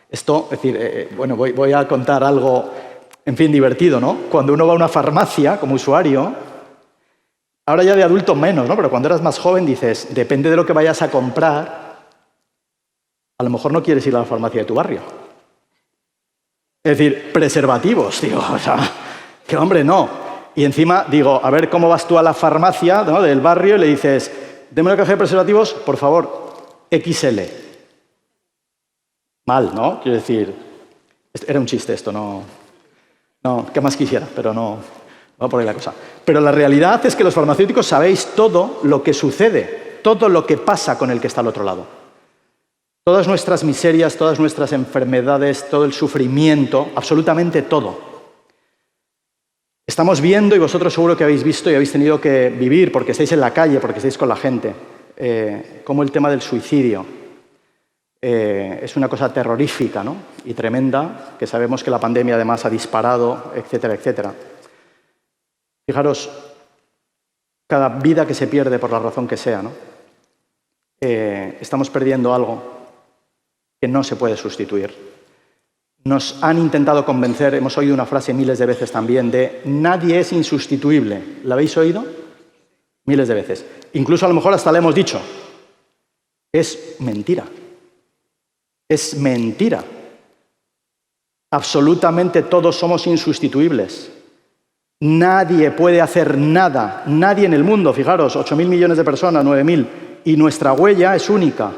esto, es decir, voy a contar algo, en fin, divertido, ¿no? Cuando uno va a una farmacia como usuario, ahora ya de adulto menos, ¿no? Pero cuando eras más joven dices, depende de lo que vayas a comprar, a lo mejor no quieres ir a la farmacia de tu barrio. Es decir, preservativos, digo, o sea, que hombre, no. Y encima digo, a ver cómo vas tú a la farmacia, ¿no?, del barrio y le dices, deme una caja de preservativos, por favor, XL. Mal, ¿no? Quiero decir, era un chiste esto, no, ¿qué más quisiera? Pero no va por ahí la cosa. Pero la realidad es que los farmacéuticos sabéis todo lo que sucede, todo lo que pasa con el que está al otro lado. Todas nuestras miserias, todas nuestras enfermedades, todo el sufrimiento, absolutamente todo. Estamos viendo, y vosotros seguro que habéis visto y habéis tenido que vivir, porque estáis en la calle, porque estáis con la gente, cómo el tema del suicidio es una cosa terrorífica, ¿no?, y tremenda, que sabemos que la pandemia además ha disparado, etcétera, etcétera. Fijaros, cada vida que se pierde por la razón que sea, ¿no?, estamos perdiendo algo que no se puede sustituir. Nos han intentado convencer, hemos oído una frase miles de veces también, de nadie es insustituible. ¿La habéis oído? Miles de veces. Incluso a lo mejor hasta le hemos dicho. Es mentira. Es mentira. Absolutamente todos somos insustituibles. Nadie puede hacer nada, nadie en el mundo, fijaros, 8.000 millones de personas, 9.000, y nuestra huella es única.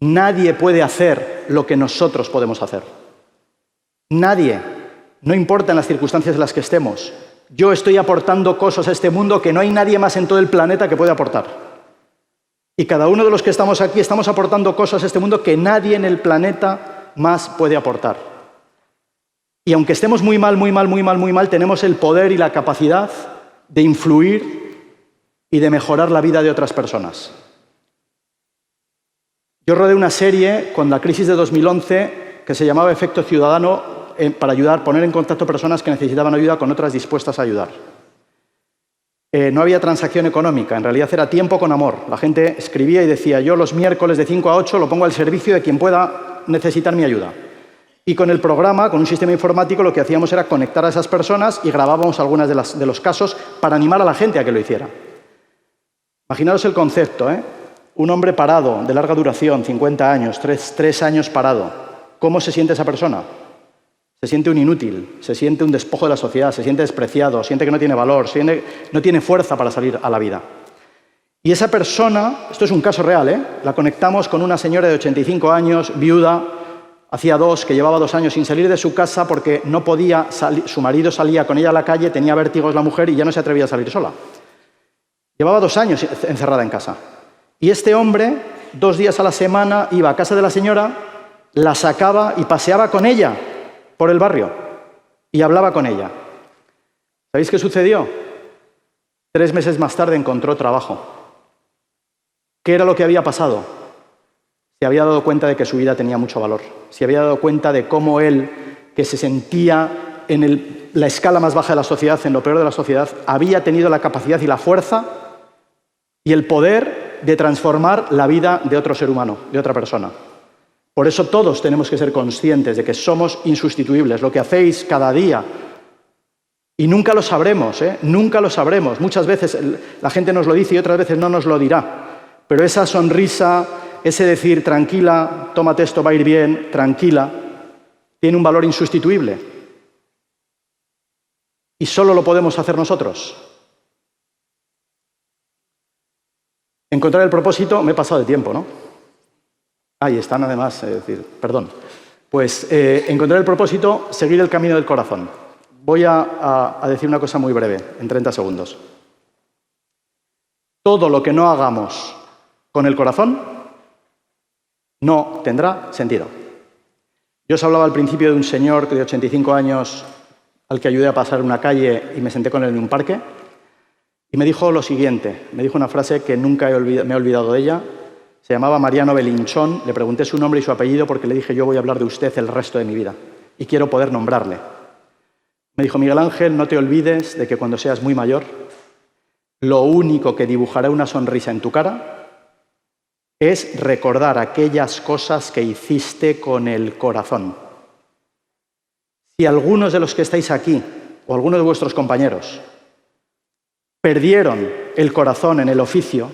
Nadie puede hacer lo que nosotros podemos hacer. Nadie. No importa en las circunstancias en las que estemos. Yo estoy aportando cosas a este mundo que no hay nadie más en todo el planeta que pueda aportar. Y cada uno de los que estamos aquí estamos aportando cosas a este mundo que nadie en el planeta más puede aportar. Y aunque estemos muy mal, tenemos el poder y la capacidad de influir y de mejorar la vida de otras personas. Yo rodé una serie con la crisis de 2011 que se llamaba Efecto Ciudadano para ayudar, poner en contacto personas que necesitaban ayuda con otras dispuestas a ayudar. No había transacción económica, en realidad era tiempo con amor. La gente escribía y decía, yo los miércoles de 5 a 8 lo pongo al servicio de quien pueda necesitar mi ayuda. Y con el programa, con un sistema informático, lo que hacíamos era conectar a esas personas y grabábamos algunas de los casos para animar a la gente a que lo hiciera. Imaginaros el concepto, ¿eh? Un hombre parado, de larga duración, 50 años, 3 años parado. ¿Cómo se siente esa persona? Se siente un inútil, se siente un despojo de la sociedad, se siente despreciado, siente que no tiene valor, no tiene fuerza para salir a la vida. Y esa persona, esto es un caso real, ¿eh? La conectamos con una señora de 85 años, viuda, hacía 2, que llevaba 2 años sin salir de su casa porque no podía salir, su marido salía con ella a la calle, tenía vértigos la mujer y ya no se atrevía a salir sola. Llevaba 2 años encerrada en casa. Y este hombre, 2 días a la semana, iba a casa de la señora, la sacaba y paseaba con ella por el barrio y hablaba con ella. ¿Sabéis qué sucedió? 3 meses más tarde encontró trabajo. ¿Qué era lo que había pasado? Se había dado cuenta de que su vida tenía mucho valor. Se había dado cuenta de cómo él, que se sentía en la escala más baja de la sociedad, en lo peor de la sociedad, había tenido la capacidad y la fuerza y el poder de transformar la vida de otro ser humano, de otra persona. Por eso todos tenemos que ser conscientes de que somos insustituibles. Lo que hacéis cada día, y nunca lo sabremos, nunca lo sabremos. Muchas veces la gente nos lo dice y otras veces no nos lo dirá. Pero esa sonrisa, ese decir, tranquila, tómate esto, va a ir bien, tranquila, tiene un valor insustituible. Y solo lo podemos hacer nosotros. Encontrar el propósito, me he pasado de tiempo, ¿no? Ahí están además, perdón. Pues encontrar el propósito, seguir el camino del corazón. Voy a decir una cosa muy breve, en 30 segundos. Todo lo que no hagamos con el corazón no tendrá sentido. Yo os hablaba al principio de un señor de 85 años al que ayudé a pasar una calle y me senté con él en un parque y me dijo lo siguiente, me dijo una frase que nunca me he olvidado de ella. Se llamaba Mariano Belinchón, le pregunté su nombre y su apellido porque le dije yo voy a hablar de usted el resto de mi vida y quiero poder nombrarle. Me dijo, Miguel Ángel, no te olvides de que cuando seas muy mayor, lo único que dibujará una sonrisa en tu cara es recordar aquellas cosas que hiciste con el corazón. Si algunos de los que estáis aquí, o algunos de vuestros compañeros, perdieron el corazón en el oficio,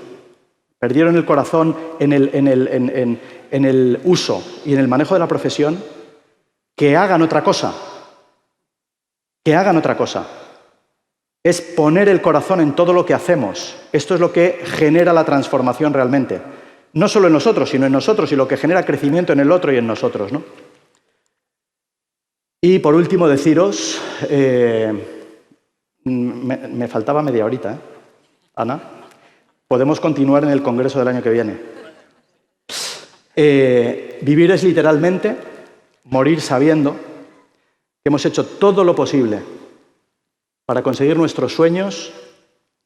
perdieron el corazón en el uso y en el manejo de la profesión, que hagan otra cosa. Que hagan otra cosa. Es poner el corazón en todo lo que hacemos. Esto es lo que genera la transformación realmente. No solo en nosotros, sino en nosotros y lo que genera crecimiento en el otro y en nosotros, ¿no? Y por último deciros, me faltaba media horita, ¿eh? Ana, podemos continuar en el congreso del año que viene. Vivir es literalmente morir sabiendo que hemos hecho todo lo posible para conseguir nuestros sueños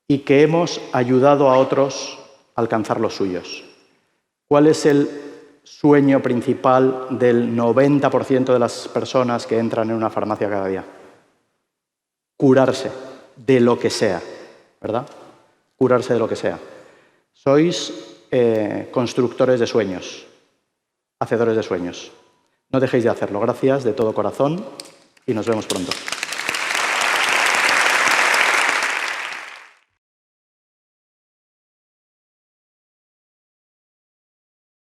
y que hemos ayudado a otros a alcanzar los suyos. ¿Cuál es el sueño principal del 90% de las personas que entran en una farmacia cada día? Curarse de lo que sea, ¿verdad? Curarse de lo que sea. Sois constructores de sueños, hacedores de sueños. No dejéis de hacerlo. Gracias de todo corazón y nos vemos pronto.